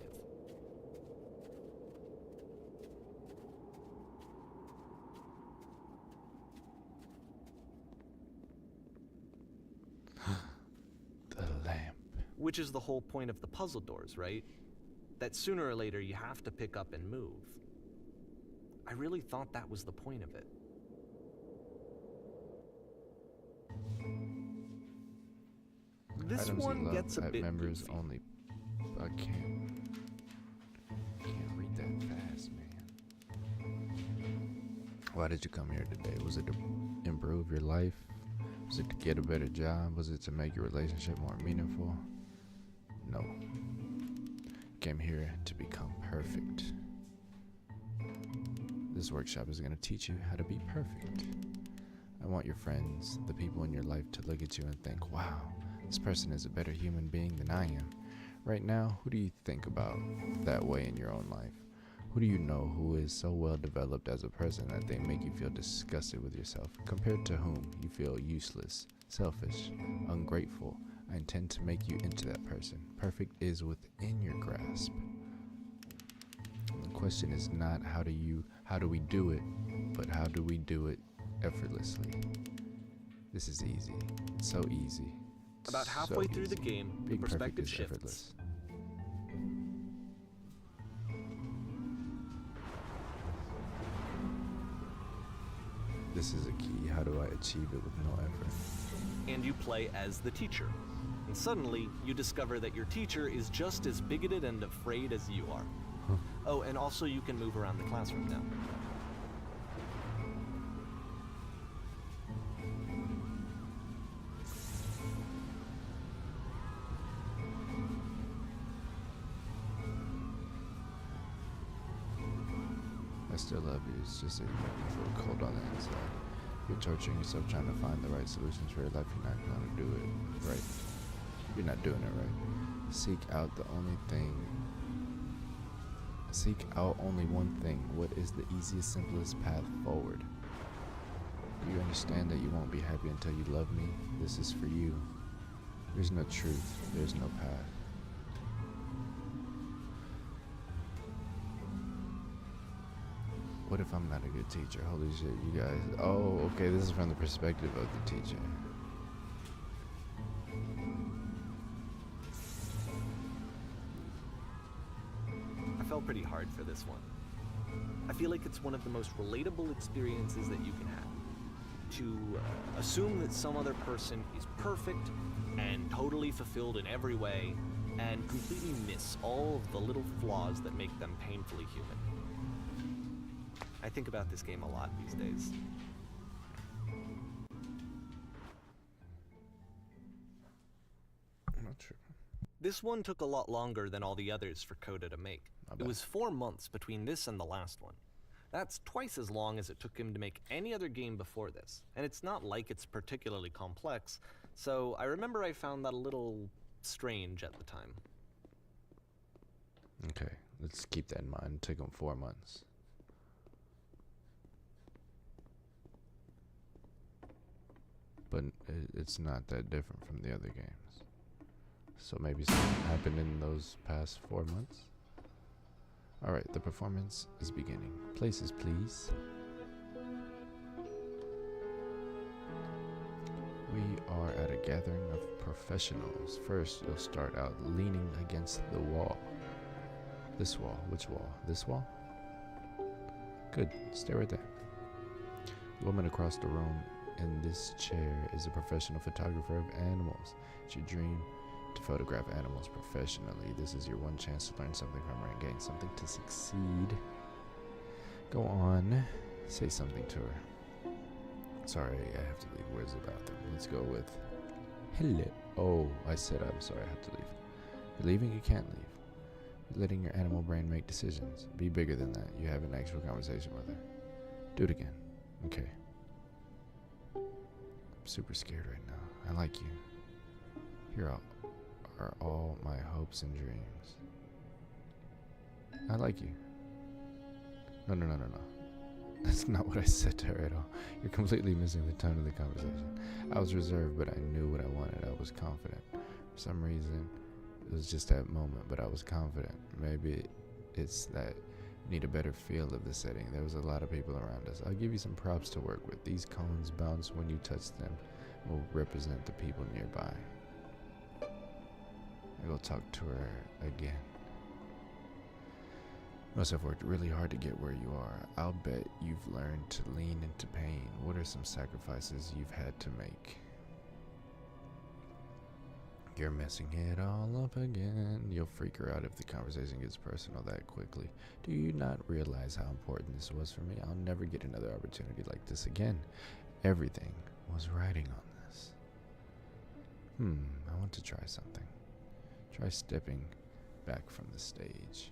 The lamp. Which is the whole point of the puzzle doors, right? That sooner or later you have to pick up and move. I really thought that was the point of it. This Items one you love, gets a type bit members goofy. only. I can't read that fast, man. Why did you come here today? Was it to improve your life? Was it to get a better job? Was it to make your relationship more meaningful? No. Came here to become perfect. This workshop is going to teach you how to be perfect. I want your friends, the people in your life, to look at you and think, wow, this person is a better human being than I am. Right now, who do you think about that way in your own life? Who do you know who is so well developed as a person that they make you feel disgusted with yourself, compared to whom you feel useless, selfish, ungrateful? I intend to make you into that person. Perfect is within your grasp. The question is not how do we do it, but how do we do it effortlessly? This is easy. It's so easy. About So halfway through the easy. game, the Being perfect perspective is shifts. effortless. This is a key. How do I achieve it with no effort? And you play as the teacher. And suddenly, you discover that your teacher is just as bigoted and afraid as you are. Oh, and also you can move around the classroom now. I still love you. It's just that you make me feel cold on the inside. You're torturing yourself trying to find the right solutions for your life. You're not going to do it right. You're not doing it right. Seek out only one thing. What is the easiest, simplest path forward? Do you understand that you won't be happy until you love me? This is for you. There's no truth. There's no path. What if I'm not a good teacher? Holy shit, you guys. Oh, okay, this is from the perspective of the teacher. I felt pretty hard for this one. I feel like it's one of the most relatable experiences that you can have. To assume that some other person is perfect and totally fulfilled in every way, and completely miss all of the little flaws that make them painfully human. I think about this game a lot these days. Not true. This one took a lot longer than all the others for Coda to make. I It bet. was 4 months between this and the last one. That's twice as long as it took him to make any other game before this. And it's not like it's particularly complex, so I remember I found that a little strange at the time. Okay, let's keep that in mind. It took him 4 months. but it's not that different from the other games. So maybe something happened in those past 4 months? Alright, the performance is beginning. Places, please. We are at a gathering of professionals. First, you'll start out leaning against the wall. This wall. Which wall? This wall? Good. Stay right there. The woman across the room in this chair is a professional photographer of animals. It's your dream to photograph animals professionally. This is your one chance to learn something from her and gain something to succeed. Go on. Say something to her. Sorry, I have to leave. Where's the bathroom? Let's go with hello. Oh, I said I'm sorry, I have to leave. You're leaving? You can't leave. You're letting your animal brain make decisions. Be bigger than that. You have an actual conversation with her. Do it again. Okay. I'm super scared right now. I like you. Here are all my hopes and dreams. I like you. No. That's not what I said to her at all. You're completely missing the tone of the conversation. I was reserved, but I knew what I wanted. I was confident. For some reason, it was just that moment, but I was confident. Maybe it's that you need a better feel of the setting. There was a lot of people around us. I'll give you some props to work with. These cones bounce when you touch them, will represent the people nearby. I go talk to her again. Must have worked really hard to get where you are. I'll bet you've learned to lean into pain. What are some sacrifices you've had to make? You're messing it all up again. You'll freak her out if the conversation gets personal that quickly. Do you not realize how important this was for me? I'll never get another opportunity like this again. Everything was riding on this. I want to try something. Try stepping back from the stage.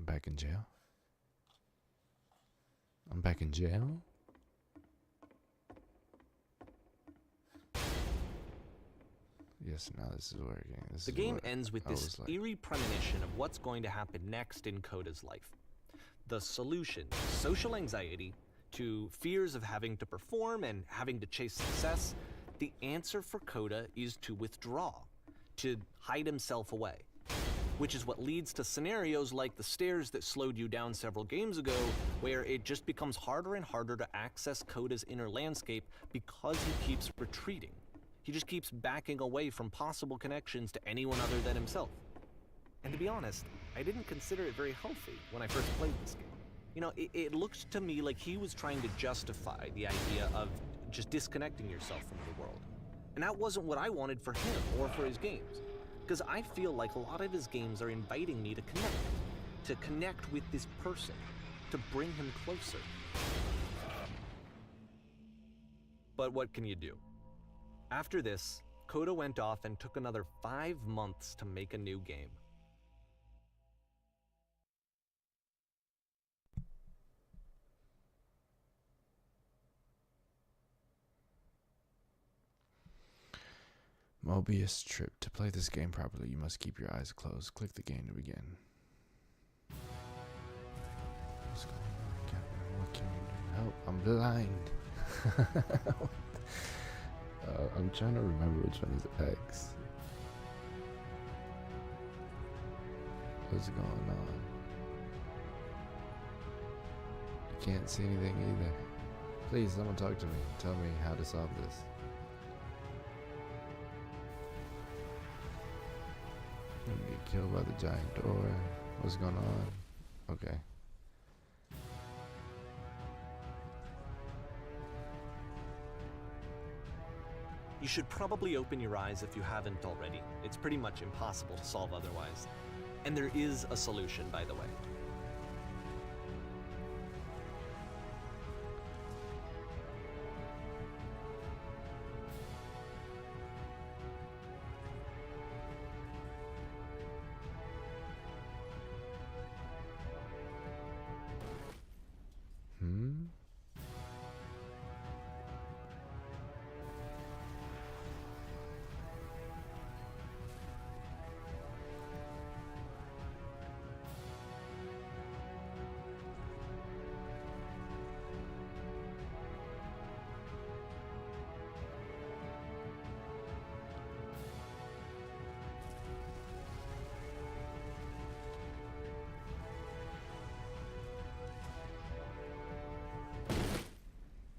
Back in jail? I'm back in jail? Yes, now this is working. The game ends with this eerie premonition of what's going to happen next in Coda's life. The solution, social anxiety, to fears of having to perform and having to chase success, the answer for Coda is to withdraw, to hide himself away. Which is what leads to scenarios like the stairs that slowed you down several games ago, where it just becomes harder and harder to access Coda's inner landscape because he keeps retreating. He just keeps backing away from possible connections to anyone other than himself. And to be honest, I didn't consider it very healthy when I first played this game. You know, it looked to me like he was trying to justify the idea of just disconnecting yourself from the world. And that wasn't what I wanted for him or for his games. Because I feel like a lot of his games are inviting me to connect with this person, to bring him closer. But what can you do? After this, Coda went off and took another 5 months to make a new game. Mobius trip. To play this game properly, you must keep your eyes closed. Click the game to begin. What's going on, Captain? What can you do? Help, I'm blind. I'm trying to remember which one is X. What's going on? You can't see anything either. Please, someone talk to me. Tell me how to solve this. I'm gonna get killed by the giant door. What's going on? Okay. You should probably open your eyes if you haven't already. It's pretty much impossible to solve otherwise. And there is a solution, by the way.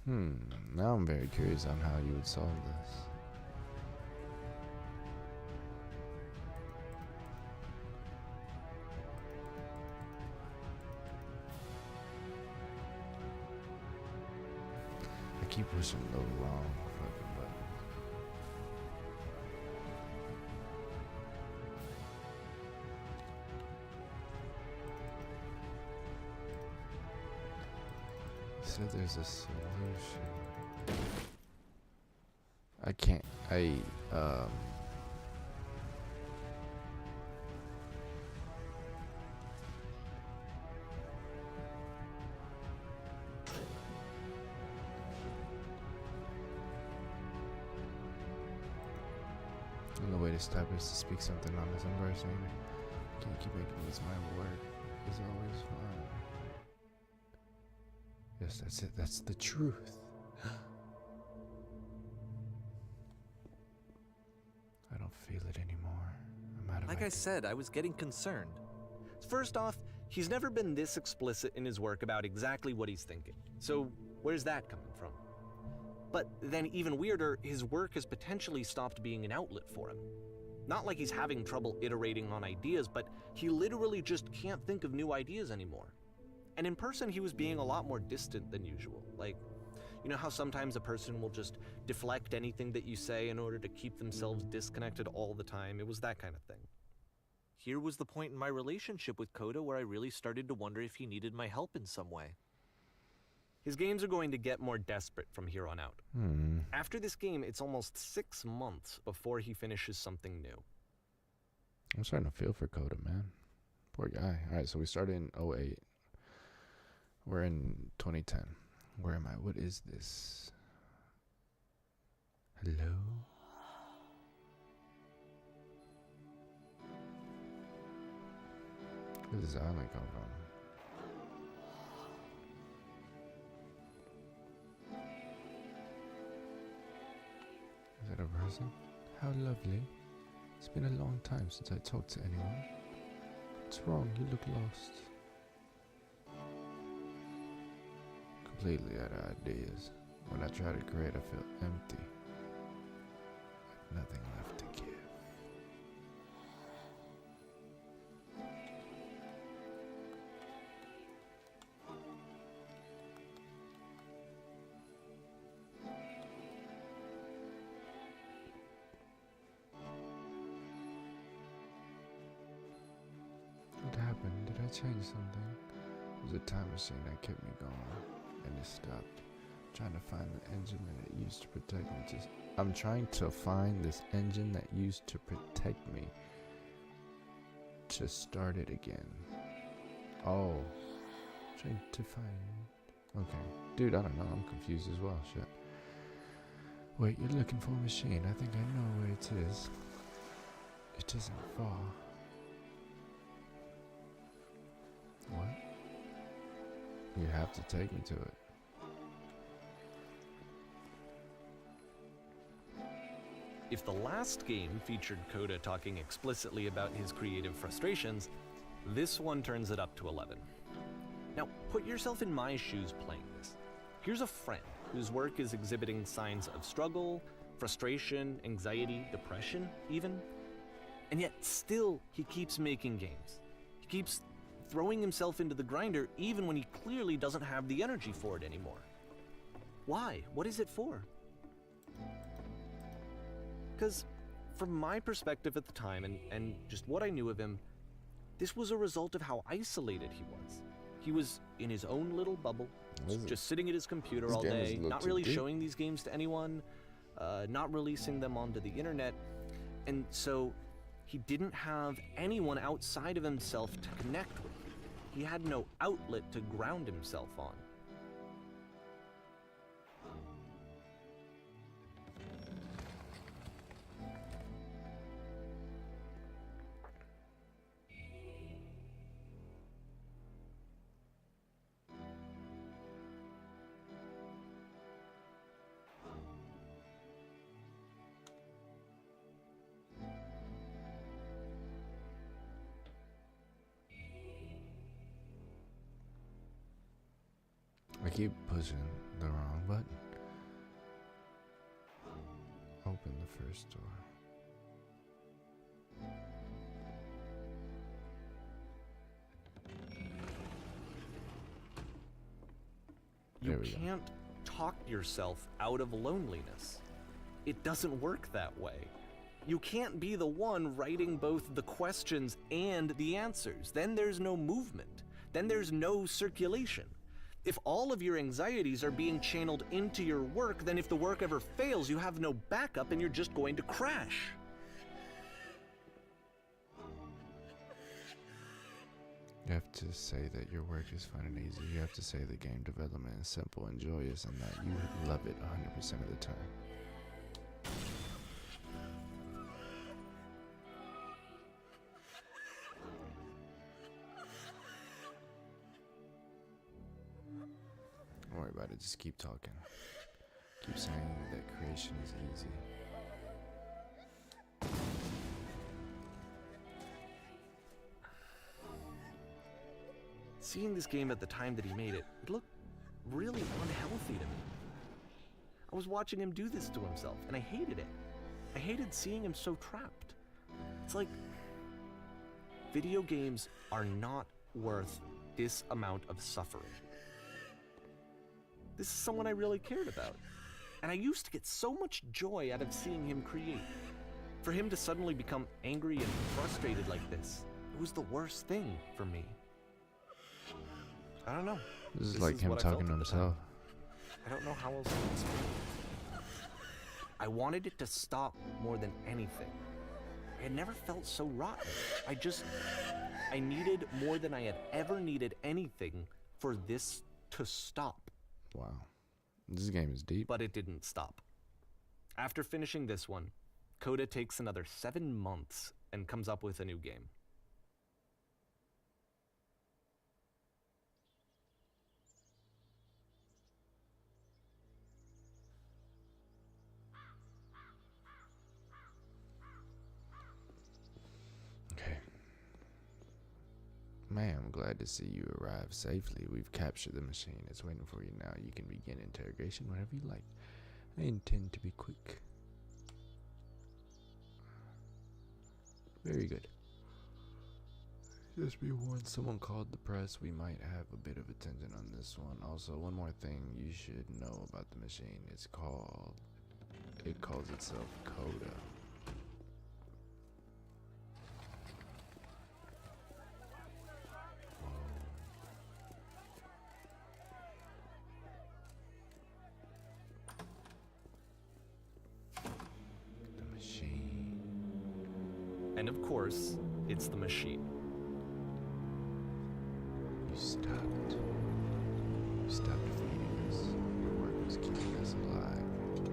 Now I'm very curious on how you would solve this. I keep pushing the wrong fucking button. You said there's a solution. I can't. The only way to stop it is to speak something on this embarrassing. Can't keep making this my work. It's always fun. Yes, that's it. That's the truth. I don't feel it anymore. I'm out of Like my I said, I was getting concerned. First off, he's never been this explicit in his work about exactly what he's thinking. So where's that coming from? But then even weirder, his work has potentially stopped being an outlet for him. Not like he's having trouble iterating on ideas, but he literally just can't think of new ideas anymore. And in person, he was being a lot more distant than usual. Like, you know how sometimes a person will just deflect anything that you say in order to keep themselves disconnected all the time? It was that kind of thing. Here was the point in my relationship with Coda where I really started to wonder if he needed my help in some way. His games are going to get more desperate from here on out. After this game, it's almost 6 months before he finishes something new. I'm starting to feel for Coda, man. Poor guy. Alright, so we started in 08. We're in 2010. Where am I? What is this? Hello? Where does this island come from? Is that a person? How lovely. It's been a long time since I talked to anyone. What's wrong? You look lost. Completely out of ideas. When I try to create, I feel empty. Like nothing left to give. What happened? Did I change something? It was a time machine that kept me going. And it stopped. Trying to find the engine that it used to protect me. I'm trying to find this engine that used to protect me to start it again. Oh, trying to find. Okay, dude, I don't know. I'm confused as well. Shit. Wait, you're looking for a machine. I think I know where it is. It isn't far. What? You have to take me to it. If the last game featured Coda talking explicitly about his creative frustrations, this one turns it up to 11. Now, put yourself in my shoes playing this. Here's a friend whose work is exhibiting signs of struggle, frustration, anxiety, depression, even. And yet, still, he keeps making games. He keeps throwing himself into the grinder even when he clearly doesn't have the energy for it anymore. Why? What is it for? Because from my perspective at the time and just what I knew of him, this was a result of how isolated he was. He was in his own little bubble, just sitting at his computer all day, not really showing these games to anyone, not releasing them onto the internet, and so he didn't have anyone outside of himself to connect with. He had no outlet to ground himself on. keep pushing the wrong button. Open the first door. You There we go. can't talk yourself out of loneliness. It doesn't work that way. You can't be the one writing both the questions and the answers. Then there's no movement. Then there's no circulation. If all of your anxieties are being channeled into your work, then if the work ever fails, you have no backup and you're just going to crash. You have to say that your work is fun and easy. You have to say the game development is simple and joyous and that you love it 100% of the time. Don't worry about it, just keep talking. Keep saying that creation is easy. Seeing this game at the time that he made it, it looked really unhealthy to me. I was watching him do this to himself, and I hated it. I hated seeing him so trapped. It's like, video games are not worth this amount of suffering. This is someone I really cared about, and I used to get so much joy out of seeing him create. For him to suddenly become angry and frustrated like this, it was the worst thing for me. I don't know. This is like him what I felt talking to at the time. himself. I don't know how else to explain it. I wanted it to stop more than anything. I had never felt so rotten. I needed more than I had ever needed anything for this to stop. Wow. This game is deep. But it didn't stop. After finishing this one, Coda takes another 7 months and comes up with a new game. Okay. Man, I'm glad to see you arrive safely. We've captured the machine. It's waiting for you now. You can begin interrogation whenever you like. I intend to be quick. Very good. Just be warned, someone called the press. We might have a bit of attention on this one. Also, one more thing you should know about the machine. It calls itself Coda. The machine. And of course, it's the machine. You stopped. You stopped feeding us. Your work was keeping us alive.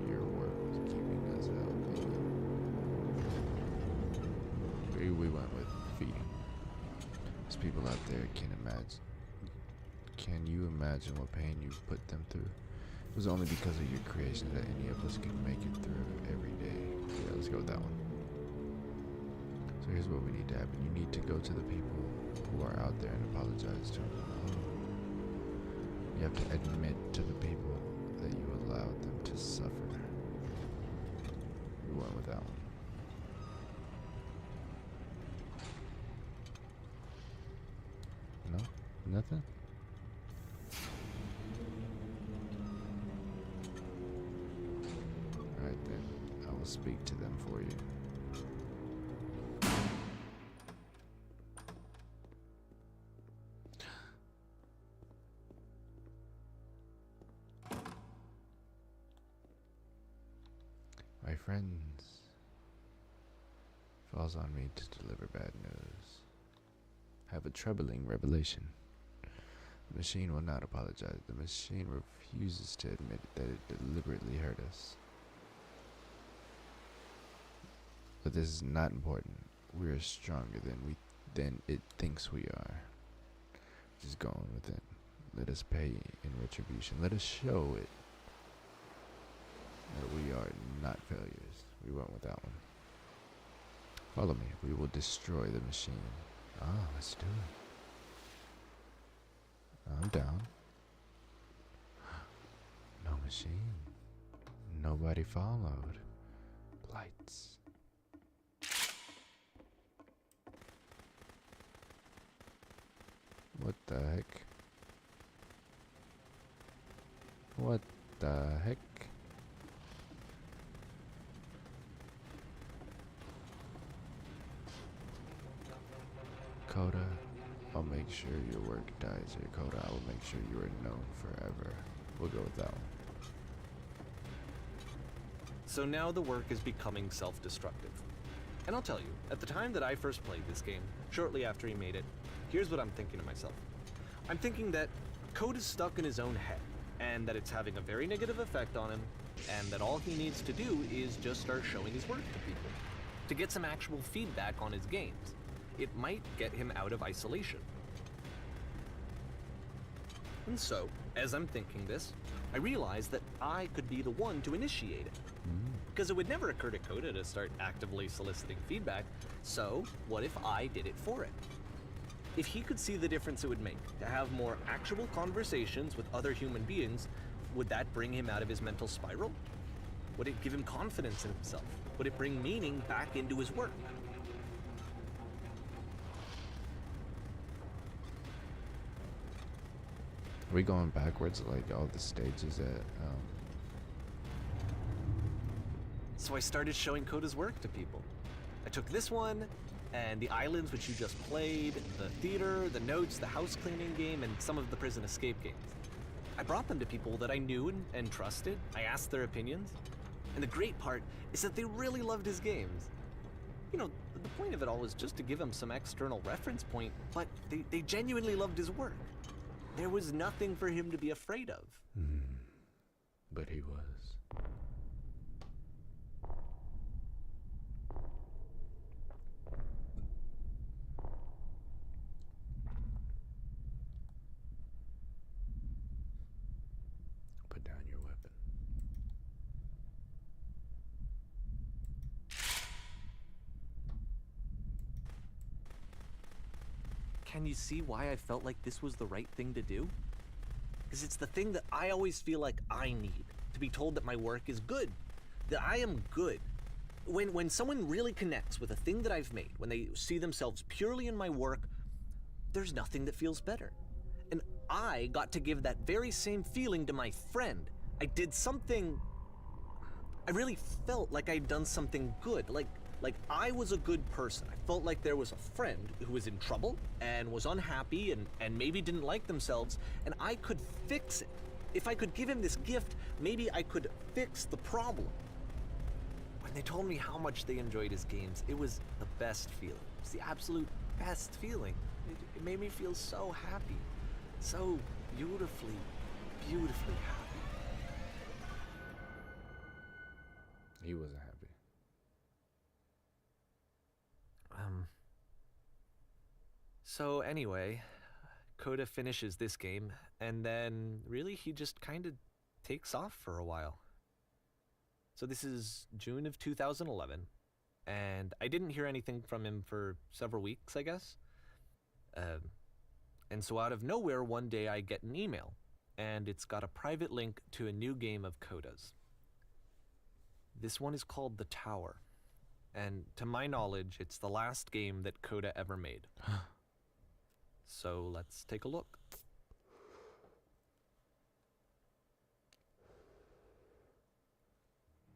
Your work was keeping us healthy. We went with feeding. There's people out there can imagine. Can you imagine what pain you've put them through? It was only because of your creation that any of us can make it through every day. Yeah, let's go with that one. So here's what we need to happen. You need to go to the people who are out there and apologize to them. You have to admit to the people that you allowed them to suffer. We went with that one. No? Nothing? Alright then. I will speak to them for you. My friends, falls on me to deliver bad news. I have a troubling revelation. The machine will not apologize. The machine refuses to admit that it deliberately hurt us. But this is not important. We are stronger than it thinks we are. Just go on with it. Let us pay in retribution. Let us show it that we are not failures. We went with that one. Follow me. We will destroy the machine. Let's do it. I'm down. machine. Nobody followed. Lights. What the heck? What the heck? Coda, I'll make sure your work dies here. Coda, I will make sure you are known forever. We'll go with that one. So now the work is becoming self-destructive. And I'll tell you, at the time that I first played this game, shortly after he made it, here's what I'm thinking to myself. I'm thinking that Code is stuck in his own head, and that it's having a very negative effect on him, and that all he needs to do is just start showing his work to people, to get some actual feedback on his games. It might get him out of isolation. And so, as I'm thinking this, I realize that I could be the one to initiate it. Because it would never occur to Coda to start actively soliciting feedback, so what if I did it for it? If he could see the difference it would make to have more actual conversations with other human beings, would that bring him out of his mental spiral? Would it give him confidence in himself? Would it bring meaning back into his work? Are we going backwards like all the stages at So I started showing Coda's work to people. I took this one, and the islands which you just played, the theater, the notes, the house cleaning game, and some of the prison escape games. I brought them to people that I knew and trusted. I asked their opinions. And the great part is that they really loved his games. You know, the point of it all was just to give him some external reference point, but they genuinely loved his work. There was nothing for him to be afraid of. But he was. Put down your weapon. Can you see why I felt like this was the right thing to do? Because it's the thing that I always feel like I need, to be told that my work is good, that I am good. When someone really connects with a thing that I've made, when they see themselves purely in my work, there's nothing that feels better. And I got to give that very same feeling to my friend. I did something, I really felt like I'd done something good, like I was a good person. I felt like there was a friend who was in trouble and was unhappy and maybe didn't like themselves, and I could fix it. If I could give him this gift, maybe I could fix the problem. When they told me how much they enjoyed his games, it was the best feeling. It was the absolute best feeling. It made me feel so happy. So beautifully, beautifully happy. He wasn't happy. So anyway, Coda finishes this game, and then really he just kind of takes off for a while. So this is June of 2011, and I didn't hear anything from him for several weeks, I guess. And so out of nowhere, one day I get an email, and it's got a private link to a new game of Coda's. This one is called The Tower, and to my knowledge, it's the last game that Coda ever made. So let's take a look.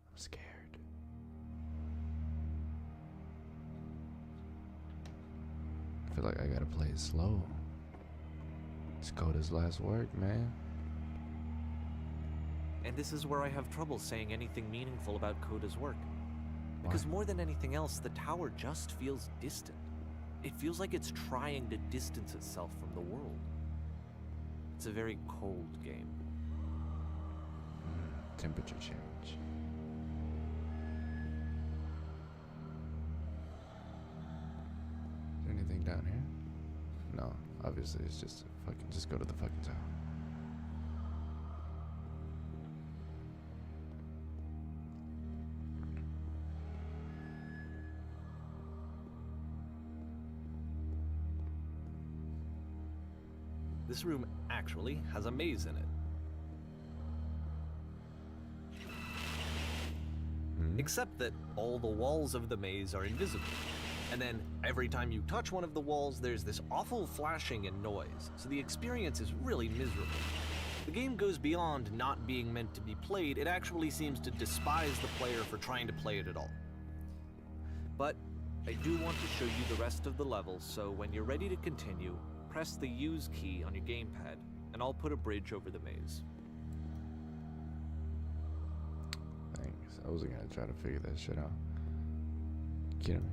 I'm scared. I feel like I gotta play it slow. It's Coda's last work, man. And this is where I have trouble saying anything meaningful about Coda's work. Because more than anything else, the tower just feels distant. It feels like it's trying to distance itself from the world. It's a very cold game. Temperature change. Is there anything down here? No, obviously it's just just go to the fucking tower. This room actually has a maze in it. Except that all the walls of the maze are invisible. And then every time you touch one of the walls, there's this awful flashing and noise, so the experience is really miserable. The game goes beyond not being meant to be played, it actually seems to despise the player for trying to play it at all. But I do want to show you the rest of the levels, so when you're ready to continue, press the Use key on your gamepad, and I'll put a bridge over the maze. Thanks. I wasn't gonna try to figure that shit out. Kidding me?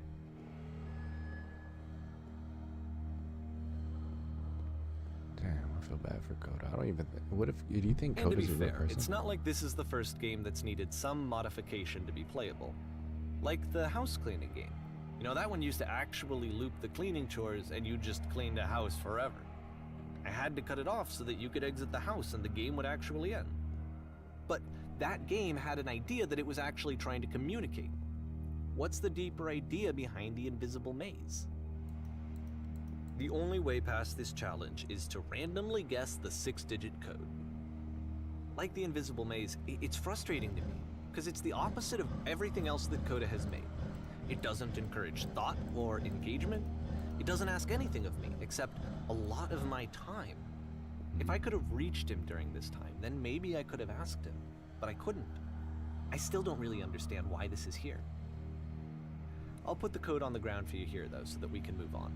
Damn, I feel bad for Coda. I don't even. What if? Do you think And to be Coda's a real fair, person? it's not like this is the first game that's needed some modification to be playable. Like the house cleaning game. You know, that one used to actually loop the cleaning chores and you just cleaned a house forever. I had to cut it off so that you could exit the house and the game would actually end. But that game had an idea that it was actually trying to communicate. What's the deeper idea behind the invisible maze? The only way past this challenge is to randomly guess the 6-digit code. Like the invisible maze, it's frustrating to me, because it's the opposite of everything else that Coda has made. It doesn't encourage thought or engagement. It doesn't ask anything of me, except a lot of my time. If I could have reached him during this time, then maybe I could have asked him, but I couldn't. I still don't really understand why this is here. I'll put the code on the ground for you here, though, so that we can move on.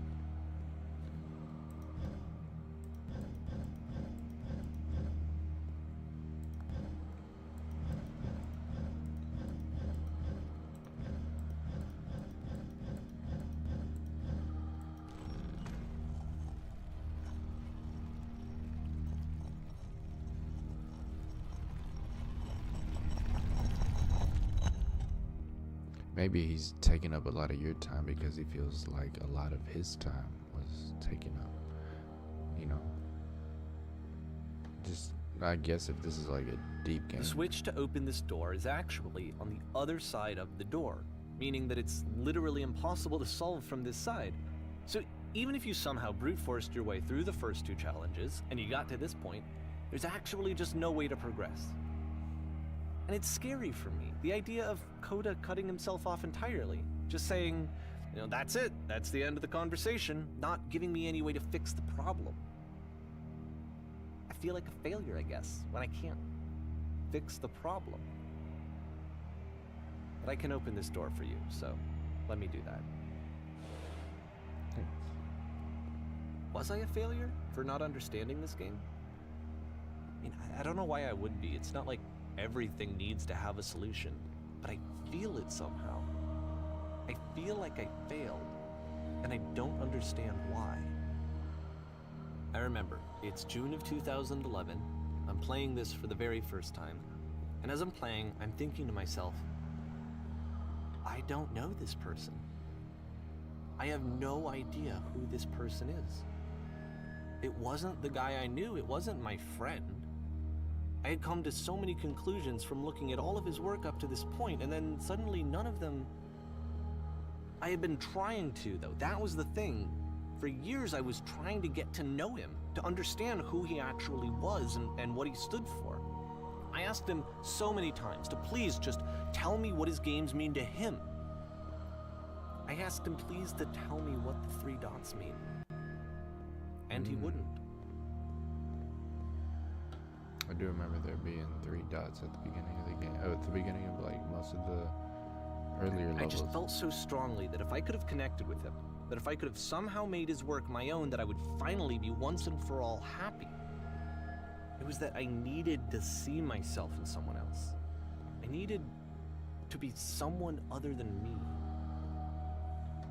Maybe he's taking up a lot of your time because he feels like a lot of his time was taken up. You know? Just, I guess if this is like a deep game. The switch to open this door is actually on the other side of the door, meaning that it's literally impossible to solve from this side. So even if you somehow brute forced your way through the first 2 challenges, and you got to this point, there's actually just no way to progress. And it's scary for me, the idea of Coda cutting himself off entirely, just saying, you know, that's it, that's the end of the conversation, not giving me any way to fix the problem. I feel like a failure, I guess, when I can't fix the problem. But I can open this door for you, so let me do that. Thanks. Was I a failure for not understanding this game? I mean, I don't know why I would be. It's not like everything needs to have a solution, but I feel it somehow. I feel like I failed, and I don't understand why. I remember, it's June of 2011, I'm playing this for the very first time, and as I'm playing, I'm thinking to myself, I don't know this person. I have no idea who this person is. It wasn't the guy I knew, it wasn't my friend. I had come to so many conclusions from looking at all of his work up to this point, and then suddenly none of them... I had been trying to, though. That was the thing. For years I was trying to get to know him, to understand who he actually was and what he stood for. I asked him so many times to please just tell me what his games mean to him. I asked him please to tell me what the 3 dots mean. And he wouldn't. I do remember there being 3 dots at the beginning of the game. Oh, at the beginning of like most of the earlier levels. I just felt so strongly that if I could have connected with him, that if I could have somehow made his work my own, that I would finally be once and for all happy. It was that I needed to see myself in someone else. I needed to be someone other than me.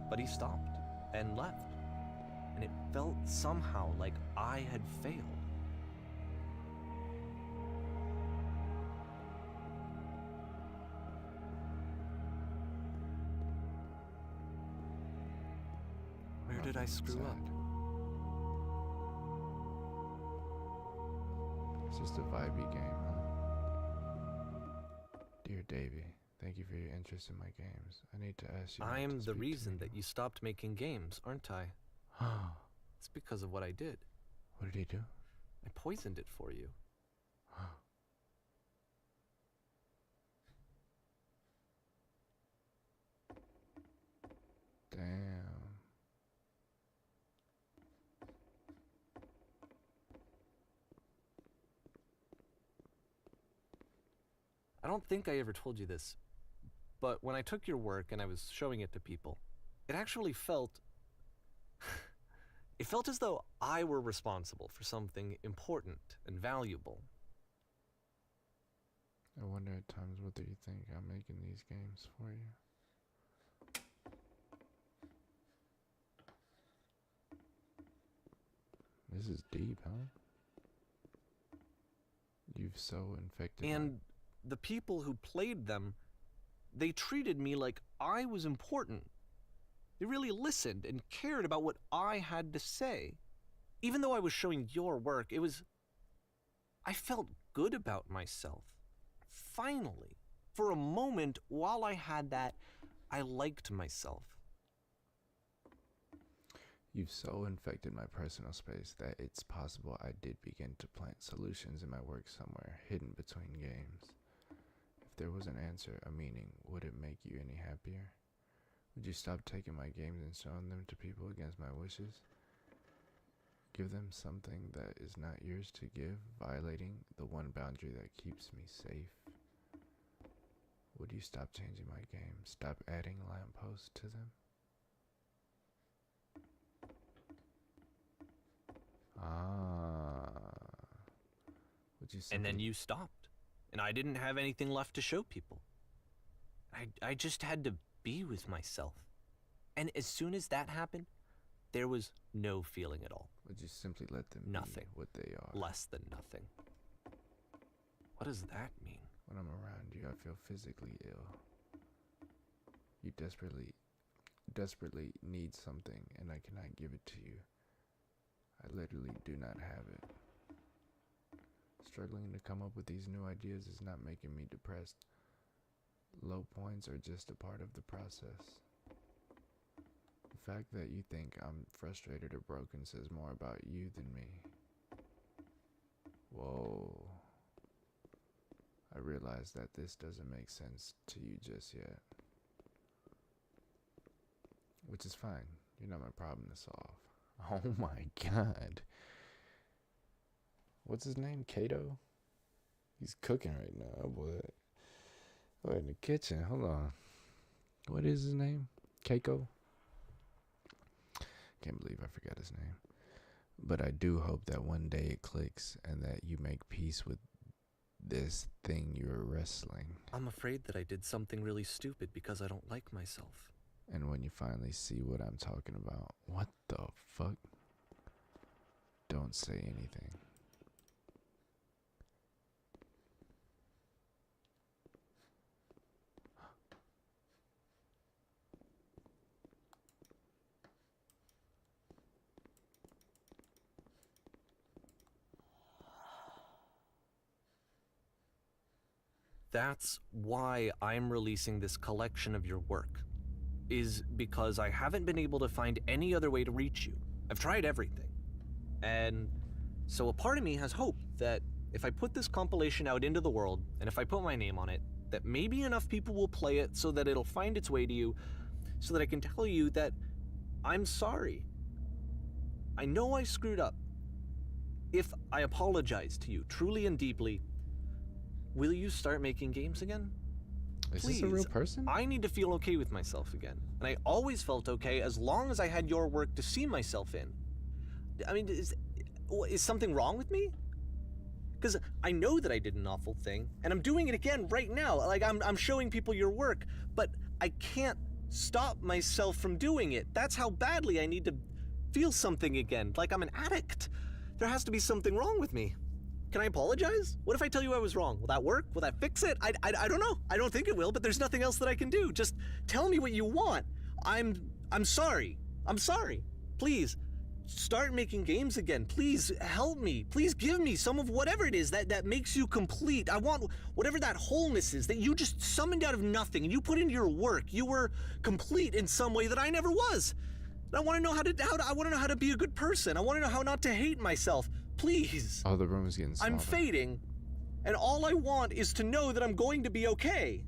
But he stopped and left, and it felt somehow like I had failed. Where did I screw up? It's just a vibey game, huh? Dear Davy, thank you for your interest in my games. I need to ask you. not to I'm the speak to reason me that you stopped making games, aren't I? no- It's because of what I did. What did he do? I poisoned it for you. I don't think I ever told you this, but when I took your work and I was showing it to people, it actually felt... it felt as though I were responsible for something important and valuable. I wonder at times, what do you think I'm making these games for you? This is deep, huh? You've so infected And the people who played them, they treated me like I was important. They really listened and cared about what I had to say. Even though I was showing your work, I felt good about myself. Finally. For a moment, while I had that, I liked myself. You've so infected my personal space that it's possible I did begin to plant solutions in my work somewhere, hidden between games. If there was an answer, a meaning, would it make you any happier? Would you stop taking my games and showing them to people against my wishes? Give them something that is not yours to give, violating the one boundary that keeps me safe? Would you stop changing my games, stop adding lampposts to them? Would you And then simply... you stopped, and I didn't have anything left to show people. I just had to be with myself. And as soon as that happened, there was no feeling at all. Would you simply let them Nothing. be what they are? Less than nothing. What does that mean? When I'm around you, I feel physically ill. You desperately need something, and I cannot give it to you. I literally do not have it. Struggling to come up with these new ideas is not making me depressed. Low points are just a part of the process. The fact that you think I'm frustrated or broken says more about you than me. Whoa. I realize that this doesn't make sense to you just yet. Which is fine. You're not my problem to solve. Oh my god. What's his name? Kato? He's cooking right now, boy. Oh, in the kitchen. Hold on. What is his name? Keiko? Can't believe I forgot his name. But I do hope that one day it clicks and that you make peace with this thing you're wrestling. I'm afraid that I did something really stupid because I don't like myself. And when you finally see what I'm talking about, what the fuck? Don't say anything. That's why I'm releasing this collection of your work, is because I haven't been able to find any other way to reach you. I've tried everything. And so a part of me has hope that if I put this compilation out into the world, and if I put my name on it, that maybe enough people will play it so that it'll find its way to you, so that I can tell you that I'm sorry. I know I screwed up. If I apologize to you truly and deeply, will you start making games again? Is Please, this a real person? I need to feel okay with myself again. And I always felt okay as long as I had your work to see myself in. I mean, is something wrong with me? Because I know that I did an awful thing, and I'm doing it again right now. Like, I'm showing people your work, but I can't stop myself from doing it. That's how badly I need to feel something again, like I'm an addict. There has to be something wrong with me. Can I apologize? What if I tell you I was wrong? Will that work? Will that fix it? I don't know. I don't think it will, but there's nothing else that I can do. Just tell me what you want. I'm sorry. I'm sorry. Please, start making games again. Please help me. Please give me some of whatever it is that makes you complete. I want whatever that wholeness is that you just summoned out of nothing and you put into your work. You were complete in some way that I never was. I want to know I want to know how to be a good person. I want to know how not to hate myself. Please. Oh, the room is getting smaller. I'm fading, and all I want is to know that I'm going to be okay.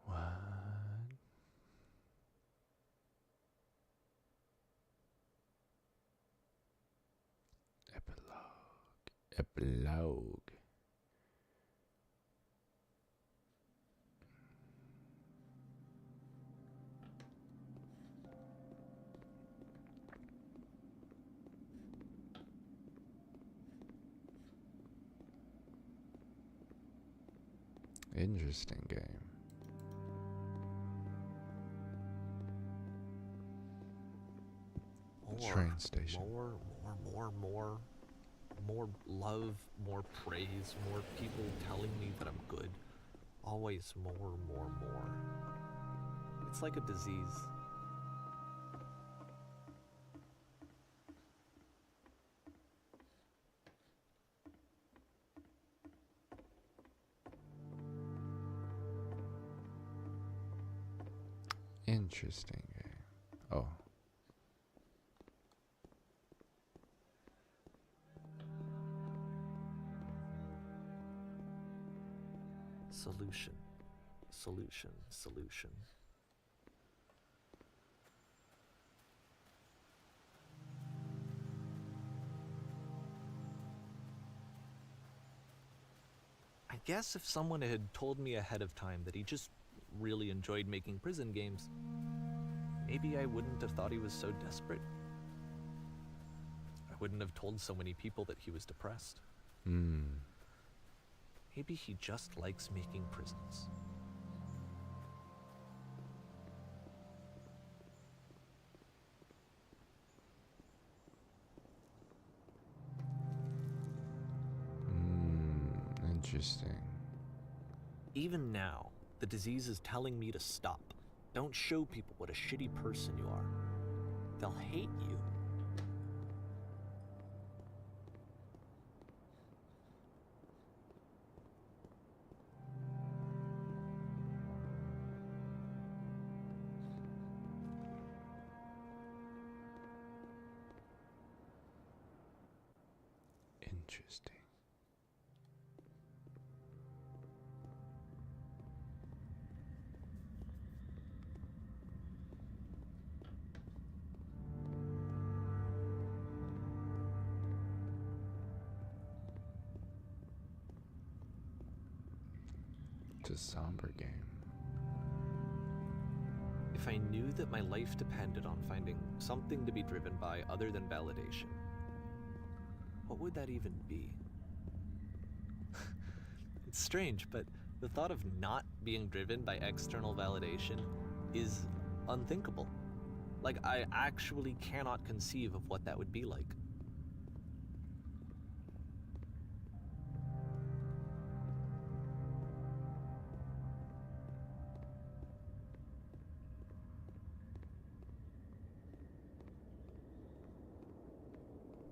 What? Epilogue. Epilogue. Interesting game. Train station. More love, more praise, more people telling me that I'm good. Always more. It's like a disease. Interesting game. Oh. Solution. I guess if someone had told me ahead of time that he just really enjoyed making prison games, maybe I wouldn't have thought he was so desperate. I wouldn't have told so many people that he was depressed. Maybe he just likes making prisons. Interesting. Even now, the disease is telling me to stop. Don't show people what a shitty person you are. They'll hate you. Interesting. It's a somber game. If I knew that my life depended on finding something to be driven by other than validation, what would that even be? It's strange, but the thought of not being driven by external validation is unthinkable. Like, I actually cannot conceive of what that would be like.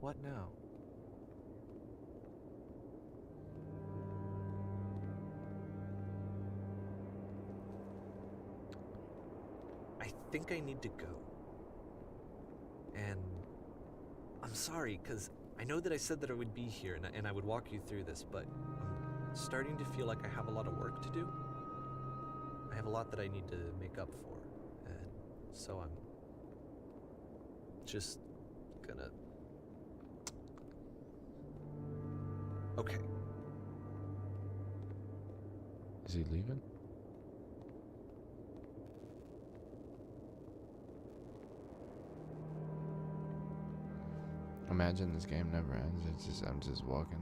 What now? I think I need to go. And I'm sorry, because I know that I said that I would be here and I would walk you through this, but I'm starting to feel like I have a lot of work to do. I have a lot that I need to make up for, and so I'm just gonna... Okay. Is he leaving? Imagine this game never ends. I'm just walking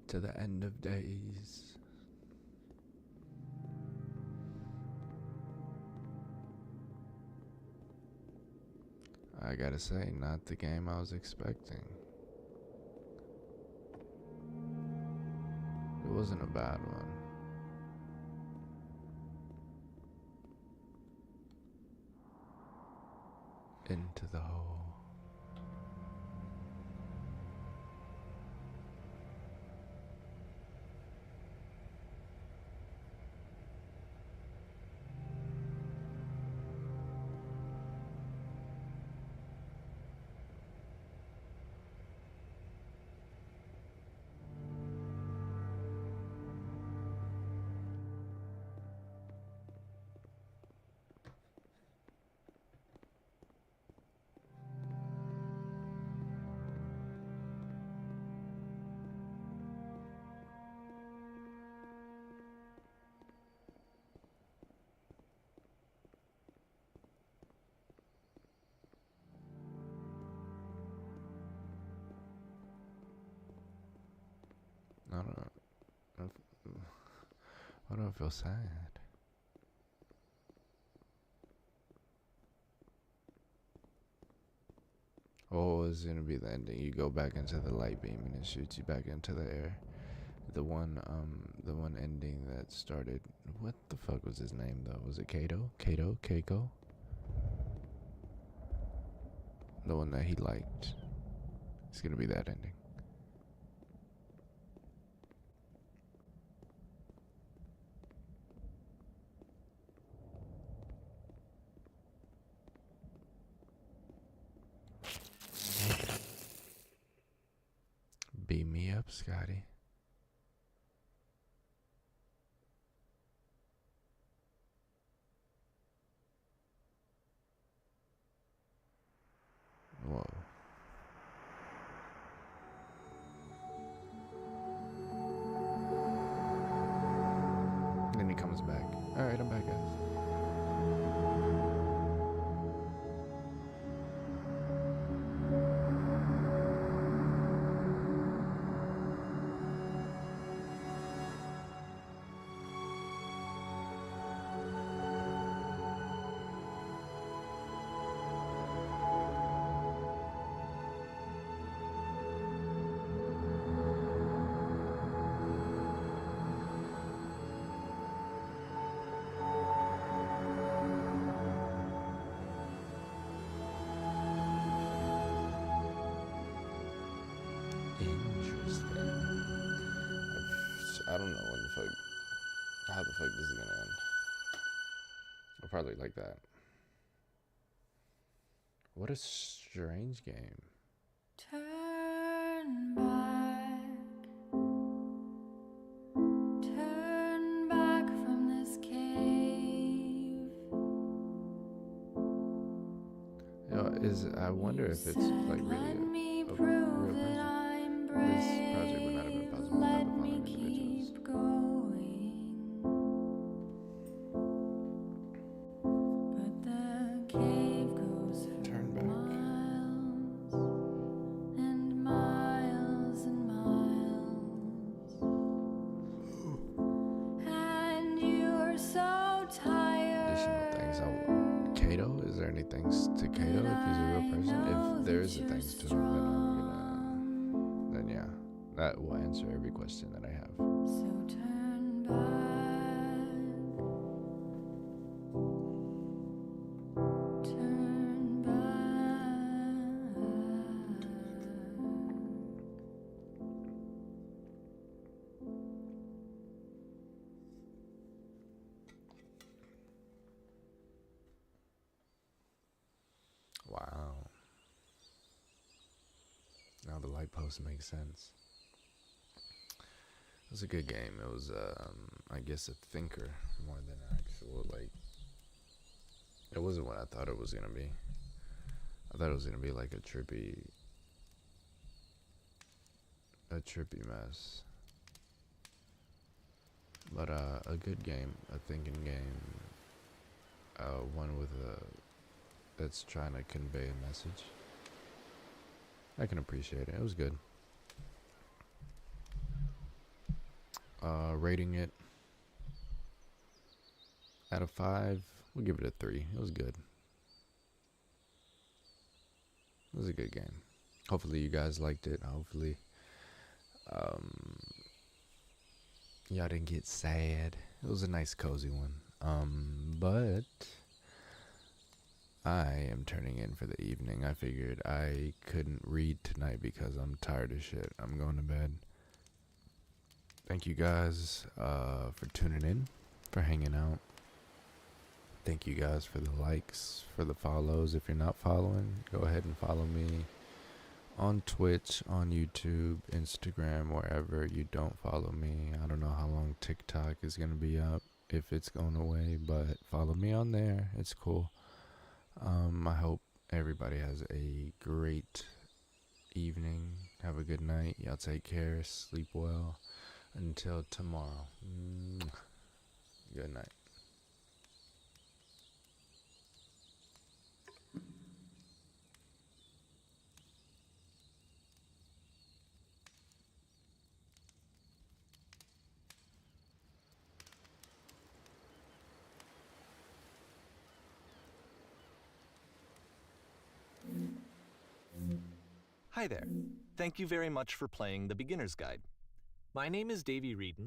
to the end of days. I gotta say, not the game I was expecting. It wasn't a bad one. Into the hole. Why do I feel sad? Oh, it's gonna be the ending. You go back into the light beam and it shoots you back into the air. The one ending that started. What the fuck was his name though? Was it Kato? Keiko? The one that he liked. It's gonna be that ending. Beat me up, Scotty. Whoa. Then he comes back. Alright, I'm back, guys. I don't know how the fuck this is gonna end. I'll probably like that. What a strange game. Turn back from this cave. You know, I wonder if it's like really a real person. This project would not have been possible without the following individuals. But the cave goes for Turn back. miles and miles and miles. And you're so tired. Additional things. Kato? Is there any thanks to Kato if he's a real person? If there is a thanks to him, then yeah. That will answer every question that I have. So turn back. Turn back. Wow. Now the light post makes sense. It was a good game. It was, I guess, a thinker more than an actual, like, it wasn't what I thought it was going to be. I thought it was going to be like a trippy mess. But, a good game, a thinking game, one that's trying to convey a message. I can appreciate it. It was good. Rating it out of 5, we'll give it a 3. It was good. It was a good game. Hopefully you guys liked it. Hopefully y'all didn't get sad. It was a nice cozy one. But I am turning in for the evening. I figured I couldn't read tonight because I'm tired as shit. I'm going to bed. Thank you guys for tuning in, for hanging out. Thank you guys for the likes, for the follows. If you're not following, go ahead and follow me on Twitch, on YouTube, Instagram, wherever you don't follow me. I don't know how long TikTok is going to be up, if it's going away, but follow me on there. It's cool. I hope everybody has a great evening. Have a good night. Y'all take care. Sleep well. Until tomorrow. Good night. Hi there. Thank you very much for playing the Beginner's Guide. My name is Davey Reedon,